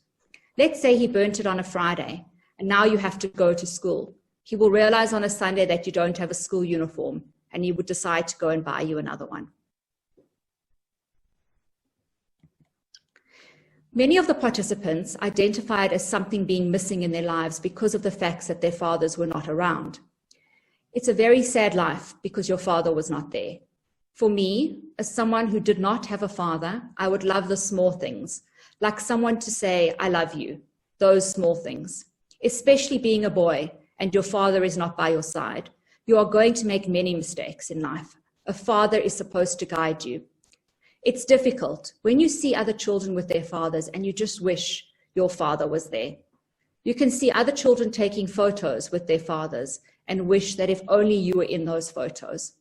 Let's say he burnt it on a Friday, and now you have to go to school. He will realize on a Sunday that you don't have a school uniform, and he would decide to go and buy you another one. Many of the participants identified as something being missing in their lives because of the facts that their fathers were not around. It's a very sad life because your father was not there. For me, as someone who did not have a father, I would love the small things, like someone to say, I love you, those small things. Especially being a boy and your father is not by your side. You are going to make many mistakes in life. A father is supposed to guide you. It's difficult when you see other children with their fathers and you just wish your father was there. You can see other children taking photos with their fathers and wish that if only you were in those photos.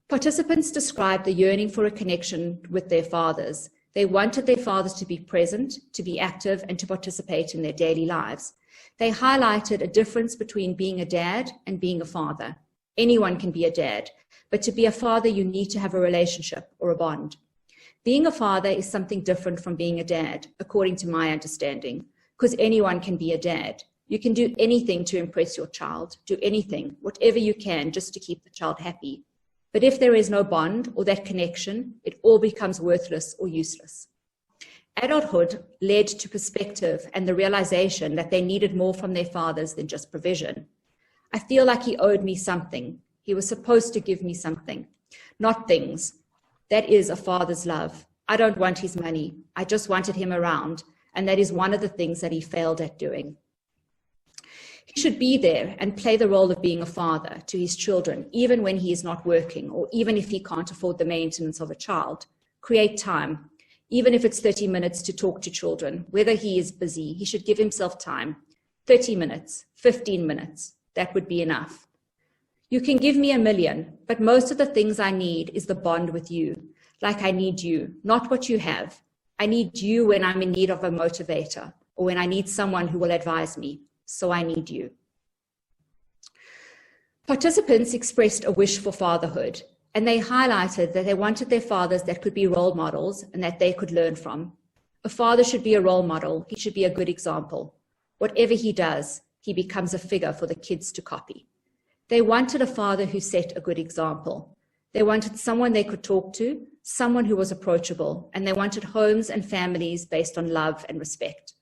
Participants described the yearning for a connection with their fathers. They wanted their fathers to be present, to be active, and to participate in their daily lives. They highlighted a difference between being a dad and being a father. Anyone can be a dad, but to be a father, you need to have a relationship or a bond. Being a father is something different from being a dad, according to my understanding, because anyone can be a dad. You can do anything to impress your child, do anything, whatever you can, just to keep the child happy. But if there is no bond or that connection, it all becomes worthless or useless. Adulthood led to perspective and the realization that they needed more from their fathers than just provision. I feel like he owed me something. He was supposed to give me something, not things. That is a father's love. I don't want his money. I just wanted him around, and that is one of the things that he failed at doing. He should be there and play the role of being a father to his children, even when he is not working or even if he can't afford the maintenance of a child. Create time, even if it's 30 minutes to talk to children. Whether he is busy, he should give himself time. 30 minutes, 15 minutes, that would be enough. You can give me $1 million, but most of the things I need is the bond with you. Like I need you, not what you have. I need you when I'm in need of a motivator or when I need someone who will advise me. So I need you. Participants expressed a wish for fatherhood, and they highlighted that they wanted their fathers that could be role models and that they could learn from. A father should be a role model. He should be a good example. Whatever he does, he becomes a figure for the kids to copy. They wanted a father who set a good example. They wanted someone they could talk to, someone who was approachable, and they wanted homes and families based on love and respect.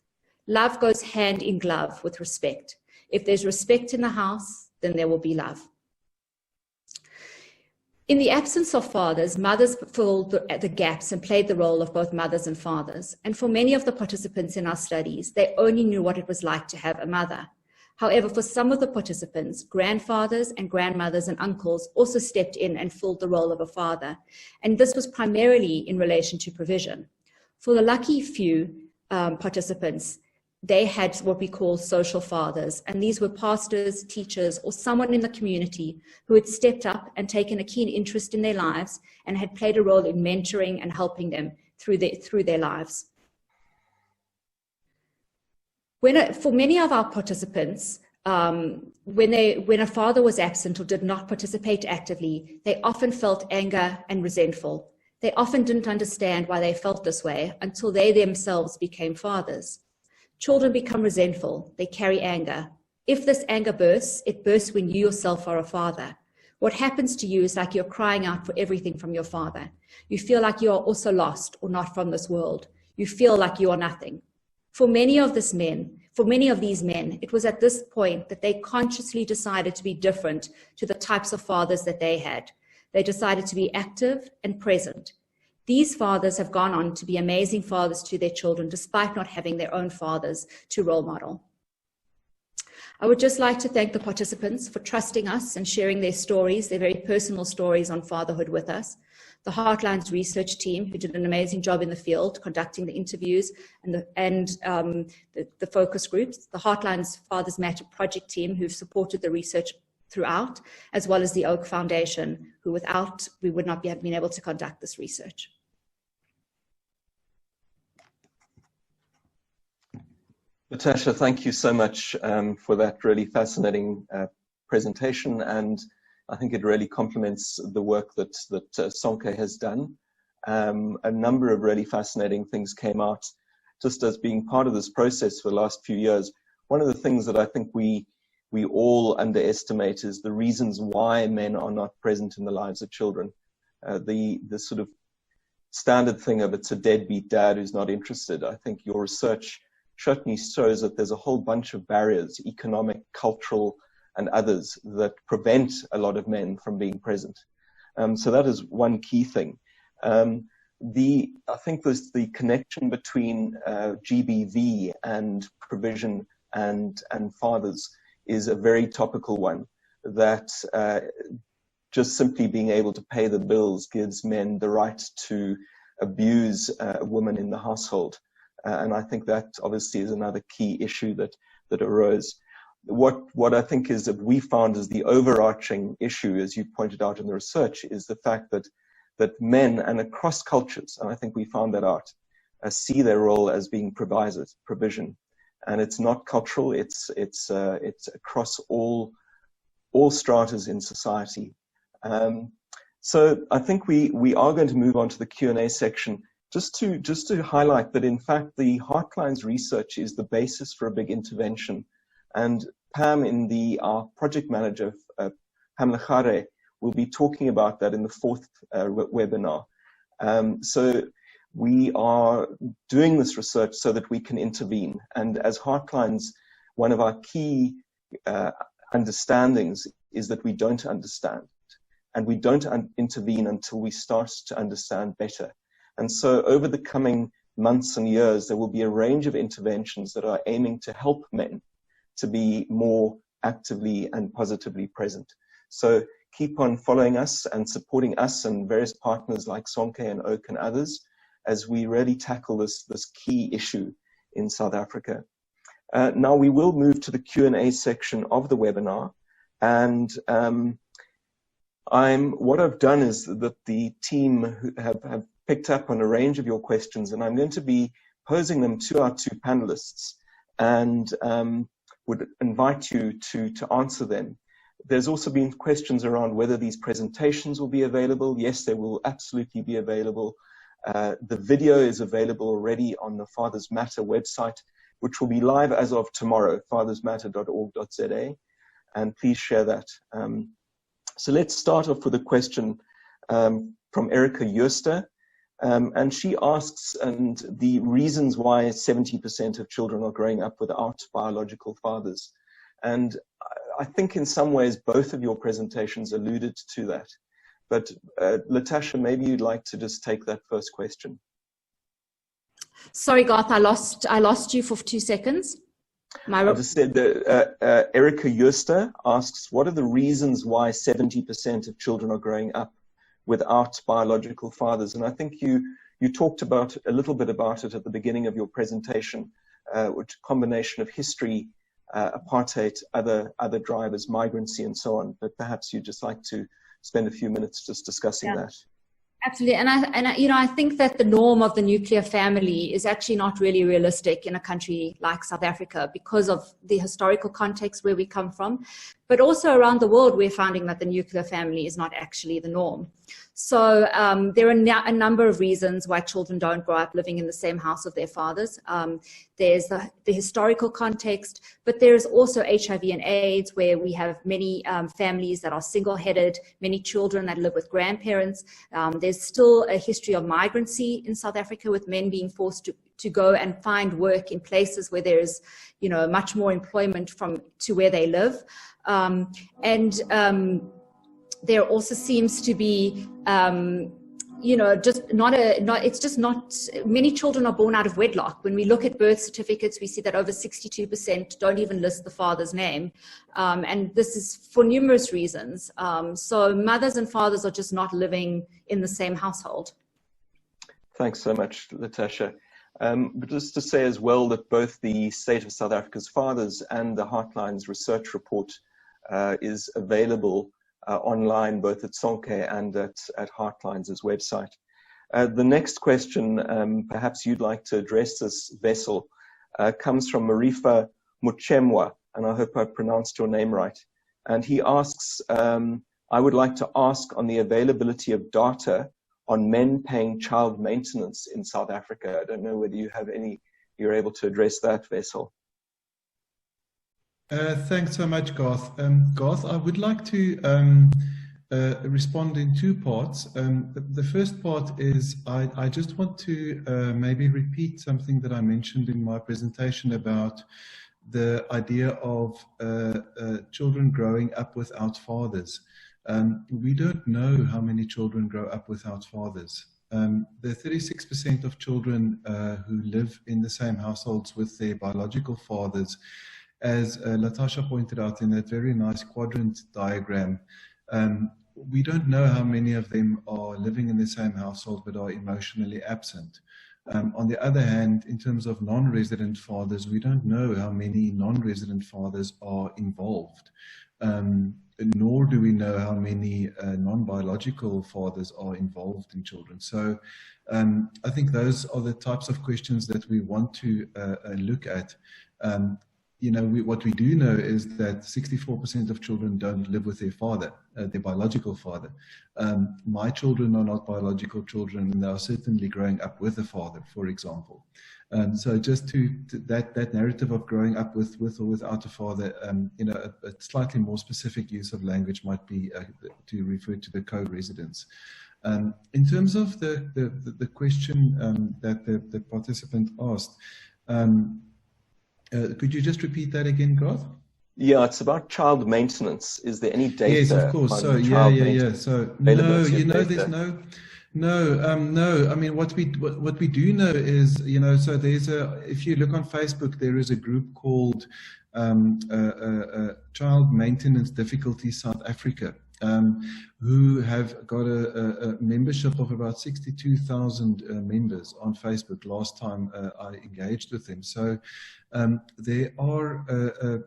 Love goes hand in glove with respect. If there's respect in the house, then there will be love. In the absence of fathers, mothers filled the gaps and played the role of both mothers and fathers. And for many of the participants in our studies, they only knew what it was like to have a mother. However, for some of the participants, grandfathers and grandmothers and uncles also stepped in and filled the role of a father. And this was primarily in relation to provision. For the lucky few participants, they had what we call social fathers, and these were pastors, teachers, or someone in the community who had stepped up and taken a keen interest in their lives and had played a role in mentoring and helping them through their lives. For many of our participants, when a father was absent or did not participate actively, they often felt anger and resentful. They often didn't understand why they felt this way until they themselves became fathers. Children become resentful. They carry anger. If this anger bursts, it bursts when you yourself are a father. What happens to you is like you're crying out for everything from your father. You feel like you are also lost or not from this world. You feel like you are nothing. For many of these men, it was at this point that they consciously decided to be different to the types of fathers that they had. They decided to be active and present. These fathers have gone on to be amazing fathers to their children, despite not having their own fathers to role model. I would just like to thank the participants for trusting us and sharing their stories, their very personal stories on fatherhood with us. The Heartlines research team, who did an amazing job in the field, conducting the interviews and the focus groups. The Heartlines Fathers Matter project team, who've supported the research throughout, as well as the Oak Foundation, who without, we would not have been able to conduct this research. Natasha, thank you so much for that really fascinating presentation, and I think it really complements the work that Sonke has done. A number of really fascinating things came out just as being part of this process for the last few years. One of the things that I think we all underestimate is the reasons why men are not present in the lives of children. The sort of standard thing of it's a deadbeat dad who's not interested. I think your research certainly shows that there's a whole bunch of barriers, economic, cultural, and others, that prevent a lot of men from being present. So that is one key thing. I think there's the connection between GBV and provision and fathers is a very topical one, that just simply being able to pay the bills gives men the right to abuse a woman in the household. And I think that obviously is another key issue that arose. What I think is that we found is the overarching issue, as you pointed out in the research, is the fact that men, and across cultures, and I think we found that out, see their role as being provision. And it's not cultural, it's across all stratas in society. So I think we are going to move on to the Q&A section. Just to highlight that, in fact, the Heartlines research is the basis for a big intervention. And Pam, our project manager, Pamela Khare, will be talking about that in the fourth webinar. So we are doing this research so that we can intervene. And as Heartlines, one of our key understandings is that we don't understand. And we don't intervene until we start to understand better. And so over the coming months and years, there will be a range of interventions that are aiming to help men to be more actively and positively present. So keep on following us and supporting us and various partners like Sonke and Oak and others as we really tackle this key issue in South Africa. Now we will move to the Q&A section of the webinar. And what I've done is that the team have picked up on a range of your questions, and I'm going to be posing them to our two panelists and would invite you to answer them. There's also been questions around whether these presentations will be available. Yes, they will absolutely be available. The video is available already on the Fathers Matter website, which will be live as of tomorrow, fathersmatter.org.za, and please share that. So let's start off with a question from Erica Jooster. And she asks, and the reasons why 70% of children are growing up without biological fathers. And I think in some ways, both of your presentations alluded to that. But Latasha, maybe you'd like to just take that first question. Sorry, Garth, I lost you for 2 seconds. I just said that Erica Jooster asks, what are the reasons why 70% of children are growing up without biological fathers? And I think you talked about a little bit about it at the beginning of your presentation, which combination of history, apartheid, other drivers, migrancy, and so on. But perhaps you'd just like to spend a few minutes just discussing that. Absolutely, and I think that the norm of the nuclear family is actually not really realistic in a country like South Africa because of the historical context where we come from, but also around the world we're finding that the nuclear family is not actually the norm. So there are a number of reasons why children don't grow up living in the same house of their fathers. There's the historical context, but there's also HIV and AIDS, where we have many families that are single-headed, many children that live with grandparents. There's still a history of migrancy in South Africa, with men being forced to go and find work in places where there's, you know, much more employment to where they live. There also seems to be, you know, many children are born out of wedlock. When we look at birth certificates, we see that over 62% don't even list the father's name. And this is for numerous reasons. So mothers and fathers are just not living in the same household. Thanks so much, Latasha. But just to say as well that both the State of South Africa's Fathers and the Heartlines research report is available online, both at Sonke and at Heartlines' website. The next question, perhaps you'd like to address this, Vessel, comes from Marifa Muchemwa, and I hope I pronounced your name right. And he asks, I would like to ask on the availability of data on men paying child maintenance in South Africa. I don't know whether you have you're able to address that, Vessel. Thanks so much, Garth. Garth, I would like to respond in two parts. The first part is I just want to maybe repeat something that I mentioned in my presentation about the idea of children growing up without fathers. We don't know how many children grow up without fathers. The 36% of children who live in the same households with their biological fathers, as Latasha pointed out in that very nice quadrant diagram, we don't know how many of them are living in the same household but are emotionally absent. On the other hand, in terms of non-resident fathers, we don't know how many non-resident fathers are involved, nor do we know how many non-biological fathers are involved in children. So I think those are the types of questions that we want to look at. You know, what we do know is that 64% of children don't live with their father, their biological father. My children are not biological children, and they are certainly growing up with a father, for example. So just that narrative of growing up with or without a father, you know, a slightly more specific use of language might be to refer to the co-residence. In terms of the question that the participant asked, could you just repeat that again, Garth? Yeah, it's about child maintenance. Is there any data? Yes, of course. So yeah. So no, you know, there's no. I mean, what we do know is, you know, so there's if you look on Facebook, there is a group called Child Maintenance Difficulties South Africa, who have got a membership of about 62,000 members on Facebook last time I engaged with them. So there are,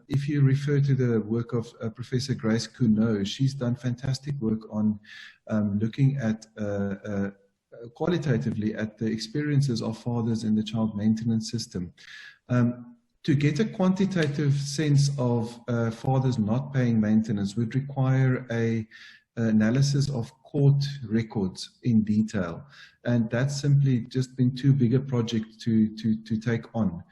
if you refer to the work of Professor Grace Kuno, she's done fantastic work on looking at qualitatively at the experiences of fathers in the child maintenance system. To get a quantitative sense of fathers not paying maintenance would require an analysis of court records in detail, and that's simply just been too big a project to take on.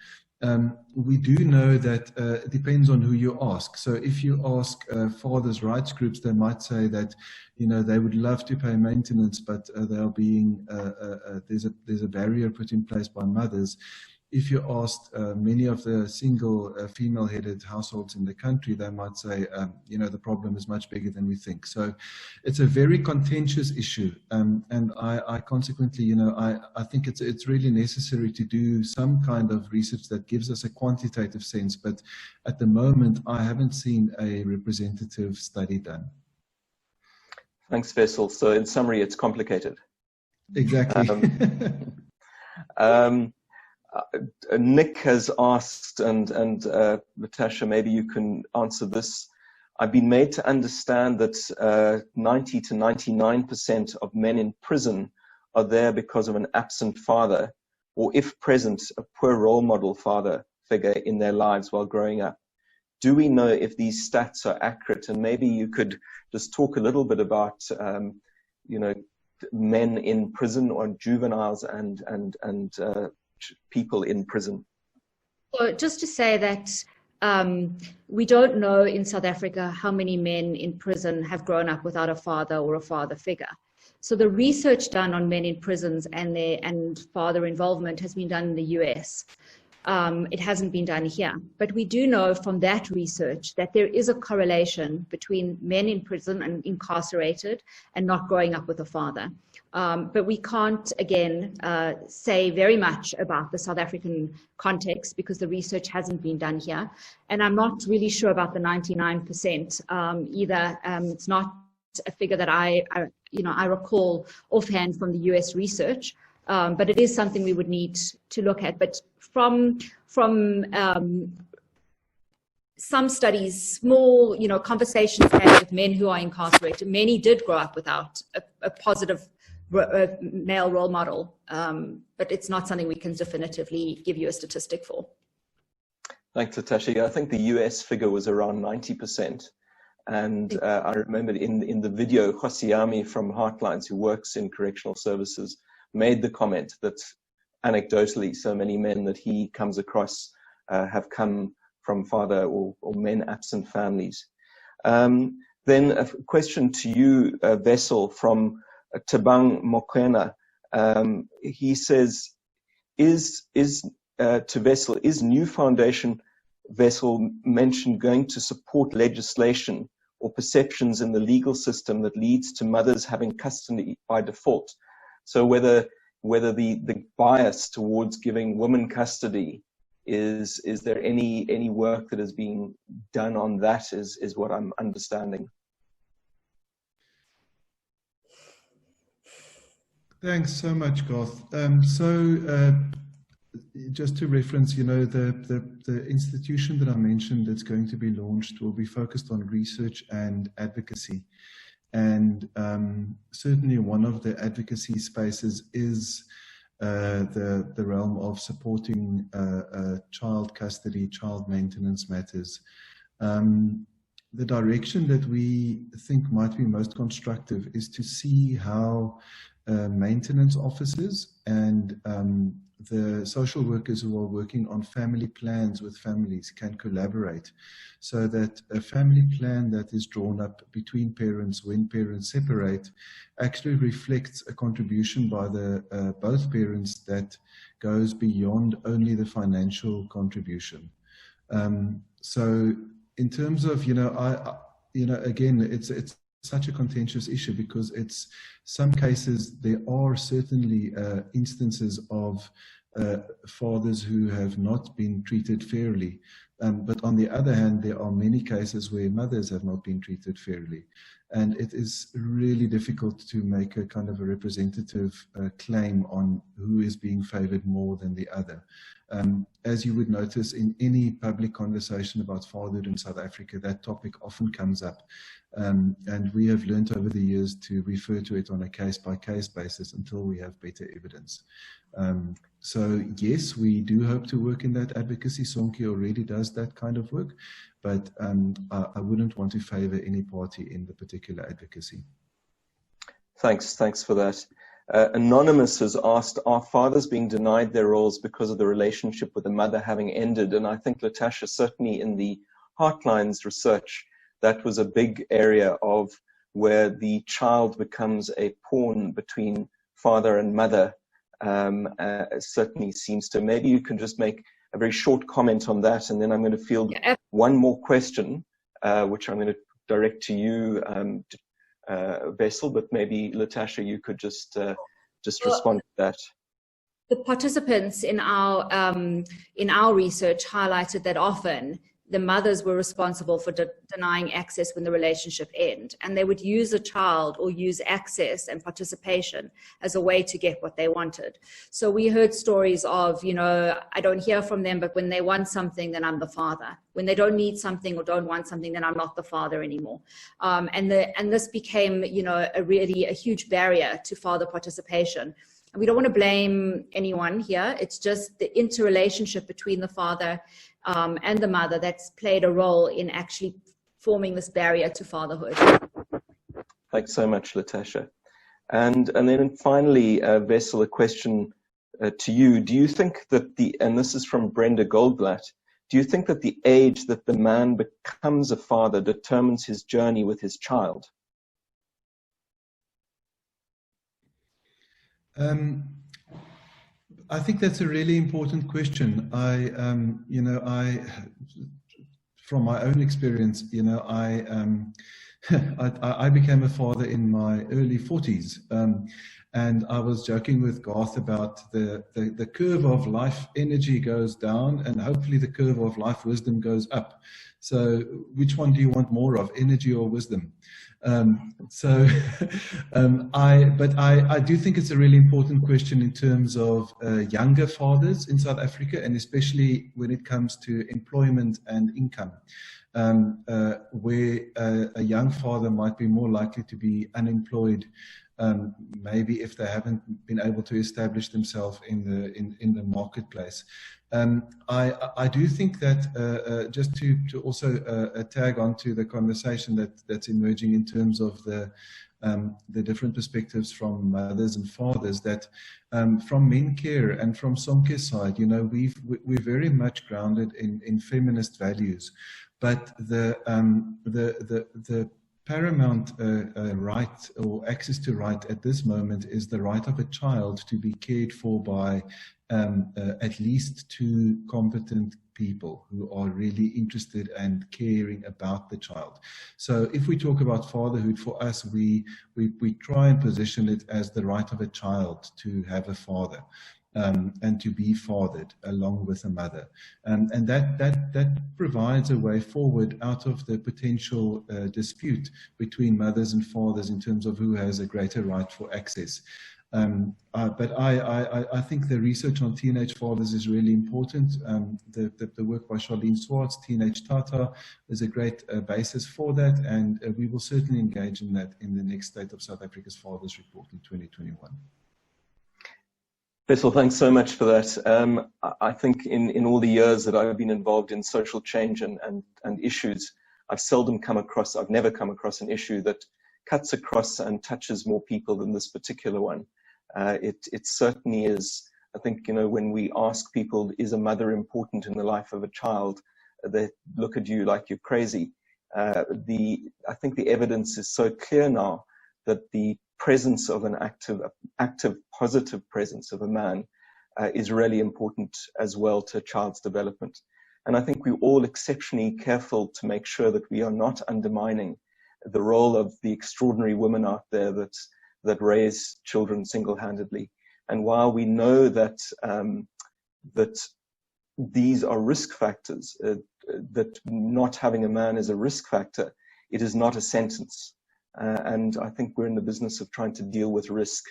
We do know that it depends on who you ask. So if you ask fathers' rights groups, they might say that, you know, they would love to pay maintenance, but they are being there's a barrier put in place by mothers. If you asked many of the single female-headed households in the country, they might say, you know, the problem is much bigger than we think. So it's a very contentious issue. And I consequently, you know, I think it's really necessary to do some kind of research that gives us a quantitative sense. But at the moment, I haven't seen a representative study done. Thanks, Vessel. So in summary, it's complicated. Exactly. Nick has asked, and Latasha, maybe you can answer this. I've been made to understand that 90 to 99% of men in prison are there because of an absent father, or if present, a poor role model father figure in their lives while growing up. Do we know if these stats are accurate? And maybe you could just talk a little bit about, you know, men in prison or juveniles and people in prison? So just to say that we don't know in South Africa how many men in prison have grown up without a father or a father figure. So the research done on men in prisons and father involvement has been done in the US. It hasn't been done here. But we do know from that research that there is a correlation between men in prison and incarcerated and not growing up with a father. But we can't, again, say very much about the South African context because the research hasn't been done here. And I'm not really sure about the 99% either. It's not a figure that I recall offhand from the US research, but it is something we would need to look at. But from some studies, small, conversations had with men who are incarcerated, many did grow up without a positive male role model, but it's not something we can definitively give you a statistic for. Thanks, Latasha. I think the US figure was around 90%. And I remember in the video, Hosiami from Heartlines, who works in correctional services, made the comment that anecdotally, so many men that he comes across have come from father or men absent families. Then a question to you, Vessel, from Tabang Mokwena. He says, to Vessel, is New Foundation, Vessel mentioned, going to support legislation or perceptions in the legal system that leads to mothers having custody by default? So whether the bias towards giving women custody, is there any work that is being done on that, is what I'm understanding. Thanks so much, Garth. Just to reference, the institution that I mentioned that's going to be launched will be focused on research and advocacy. And certainly one of the advocacy spaces is the realm of supporting child custody, child maintenance matters. The direction that we think might be most constructive is to see how maintenance officers and the social workers who are working on family plans with families can collaborate, so that a family plan that is drawn up between parents when parents separate actually reflects a contribution by the both parents that goes beyond only the financial contribution. So in terms of, again, it's such a contentious issue because it's some cases there are certainly instances of fathers who have not been treated fairly, but on the other hand there are many cases where mothers have not been treated fairly, and it is really difficult to make a kind of a representative claim on who is being favored more than the other. As you would notice in any public conversation about fatherhood in South Africa, that topic often comes up. And we have learned over the years to refer to it on a case-by-case basis until we have better evidence. So yes, we do hope to work in that advocacy. Sonke already does that kind of work, but I wouldn't want to favor any party in the particular advocacy. Thanks for that. Anonymous has asked, are fathers being denied their roles because of the relationship with the mother having ended? And I think, Latasha, certainly in the Heartlines research, that was a big area of where the child becomes a pawn between father and mother. Certainly seems to. Maybe you can just make a very short comment on that, and then I'm going to field one more question, which I'm going to direct to you, Vessel, but maybe Latasha, you could just respond to that. The participants in our research highlighted that often the mothers were responsible for denying access when the relationship ended, and they would use a child or use access and participation as a way to get what they wanted. So we heard stories of, I don't hear from them, but when they want something, then I'm the father. When they don't need something or don't want something, then I'm not the father anymore. And this became, a huge barrier to father participation. And we don't want to blame anyone here. It's just the interrelationship between the father and the mother that's played a role in actually forming this barrier to fatherhood. Thanks so much, Latasha. And then finally, Wessel, a question to you. Do you think that and this is from Brenda Goldblatt, do you think that the age that the man becomes a father determines his journey with his child? I think that's a really important question. From my own experience, I became a father in my early 40s, and I was joking with Garth about the curve of life energy goes down, and hopefully the curve of life wisdom goes up. So which one do you want more of, energy or wisdom? I do think it's a really important question in terms of younger fathers in South Africa, and especially when it comes to employment and income, where a young father might be more likely to be unemployed, maybe if they haven't been able to establish themselves in the marketplace. I do think that just to also tag on to the conversation that's emerging in terms of the different perspectives from mothers and fathers, that from Men Care and from Somke's side, we're very much grounded in feminist values, but the paramount right or access to right at this moment is the right of a child to be cared for by at least two competent people who are really interested and caring about the child. So if we talk about fatherhood, for us, we try and position it as the right of a child to have a father. And to be fathered along with a mother, and that provides a way forward out of the potential dispute between mothers and fathers in terms of who has a greater right for access. But I think the research on teenage fathers is really important. The work by Charlene Swartz, Teenage Tata, is a great basis for that, and we will certainly engage in that in the next State of South Africa's Fathers Report in 2021. Wessel, thanks so much for that. I think in all the years that I've been involved in social change and issues, I've never come across an issue that cuts across and touches more people than this particular one. It certainly is. I think, when we ask people, is a mother important in the life of a child, they look at you like you're crazy. I think the evidence is so clear now that the presence of an active, positive presence of a man is really important as well to a child's development. And I think we're all exceptionally careful to make sure that we are not undermining the role of the extraordinary women out there that raise children single-handedly. And while we know that these are risk factors, that not having a man is a risk factor, it is not a sentence. And I think we're in the business of trying to deal with risk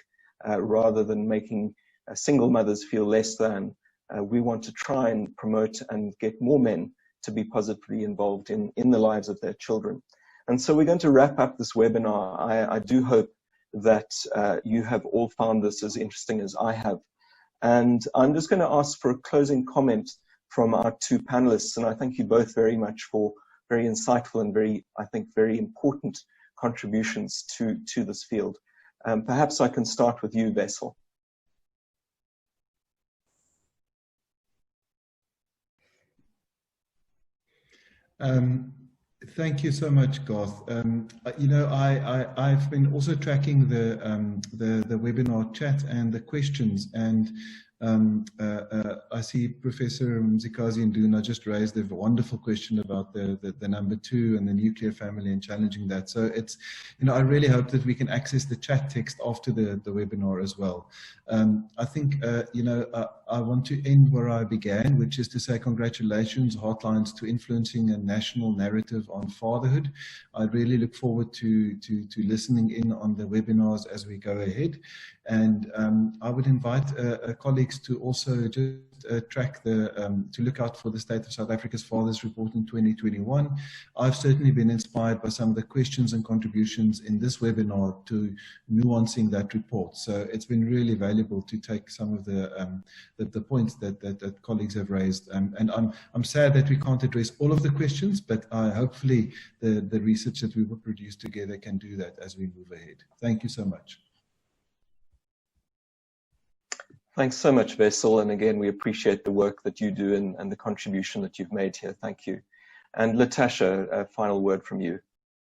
rather than making single mothers feel less than. We want to try and promote and get more men to be positively involved in the lives of their children. And so we're going to wrap up this webinar. I do hope that you have all found this as interesting as I have. And I'm just going to ask for a closing comment from our two panelists. And I thank you both very much for very insightful and very important contributions to this field. Perhaps I can start with you, Wessel. Thank you so much, Garth. I've been also tracking the webinar chat and the questions, and I see Professor Mzikazi Nduna just raised a wonderful question about the number 2 and the nuclear family and challenging that. So it's, I really hope that we can access the chat text after the webinar as well. I think, I want to end where I began, which is to say congratulations, Heartlines, to influencing a national narrative on fatherhood. I really look forward to listening in on the webinars as we go ahead. And I would invite colleagues to also just track to look out for the State of South Africa's Fathers Report in 2021. I've certainly been inspired by some of the questions and contributions in this webinar to nuancing that report. So it's been really valuable to take some of the points that colleagues have raised. And I'm sad that we can't address all of the questions, but hopefully the research that we will produce together can do that as we move ahead. Thank you so much. Thanks so much, Wessel. And again, we appreciate the work that you do and the contribution that you've made here. Thank you. And Latasha, a final word from you.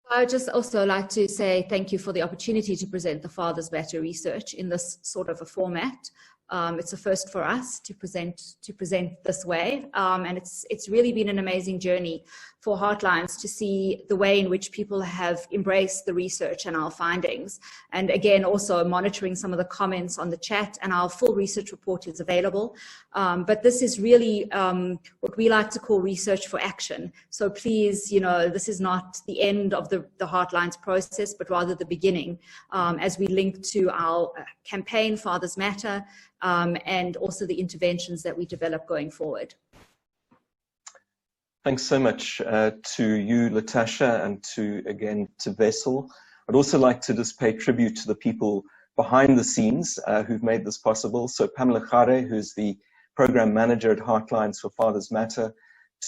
I would just also like to say thank you for the opportunity to present the Fathers Matter research in this sort of a format. It's a first for us to present this way, and it's really been an amazing journey for Heartlines to see the way in which people have embraced the research and our findings, and again also monitoring some of the comments on the chat. And our full research report is available, but this is really what we like to call research for action. So please, this is not the end of the Heartlines process, but rather the beginning, as we link to our campaign Fathers Matter, and also the interventions that we develop going forward. Thanks so much to you, Latasha, and to Wessel. I'd also like to just pay tribute to the people behind the scenes who've made this possible. So Pamela Khare, who's the program manager at Heartlines for Fathers Matter,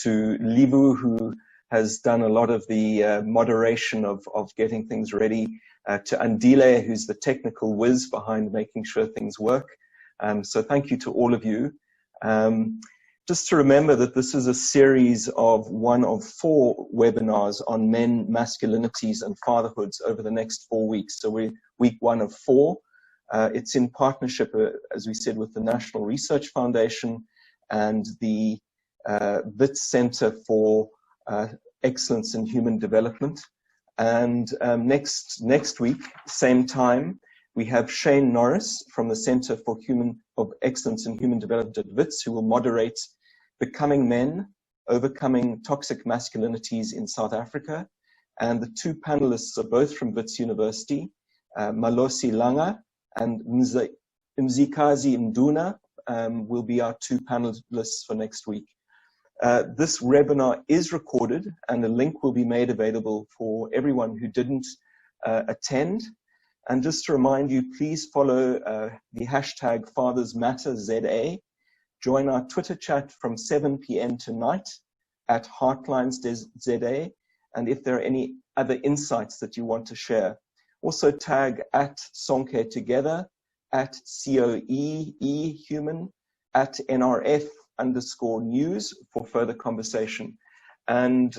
to Libu, who has done a lot of the moderation of getting things ready, to Andile, who's the technical whiz behind making sure things work. So thank you to all of you. Just to remember that this is a series of one of 4 webinars on men, masculinities, and fatherhoods over the next 4 weeks. So we're week 1 of 4. It's in partnership, as we said, with the National Research Foundation and the WITS Center for Excellence in Human Development. And next week, same time, we have Shane Norris from the Center for Excellence in Human Development at WITS, who will moderate Becoming Men, Overcoming Toxic Masculinities in South Africa. And the 2 panelists are both from WITS University, Malosi Langa and Mzikazi Mduna will be our 2 panelists for next week. This webinar is recorded, and a link will be made available for everyone who didn't attend. And just to remind you, please follow the hashtag FathersMatterZA. Join our Twitter chat from 7 p.m. tonight at HeartlinesZA. And if there are any other insights that you want to share, also tag at Sonke Together, at COEE Human, at NRF_news for further conversation. And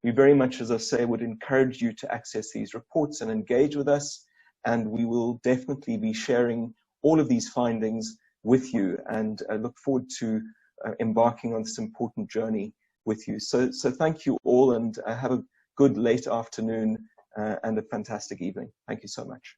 we very much, as I say, would encourage you to access these reports and engage with us. And we will definitely be sharing all of these findings with you, and I look forward to embarking on this important journey with you. So thank you all, and have a good late afternoon and a fantastic evening. Thank you so much.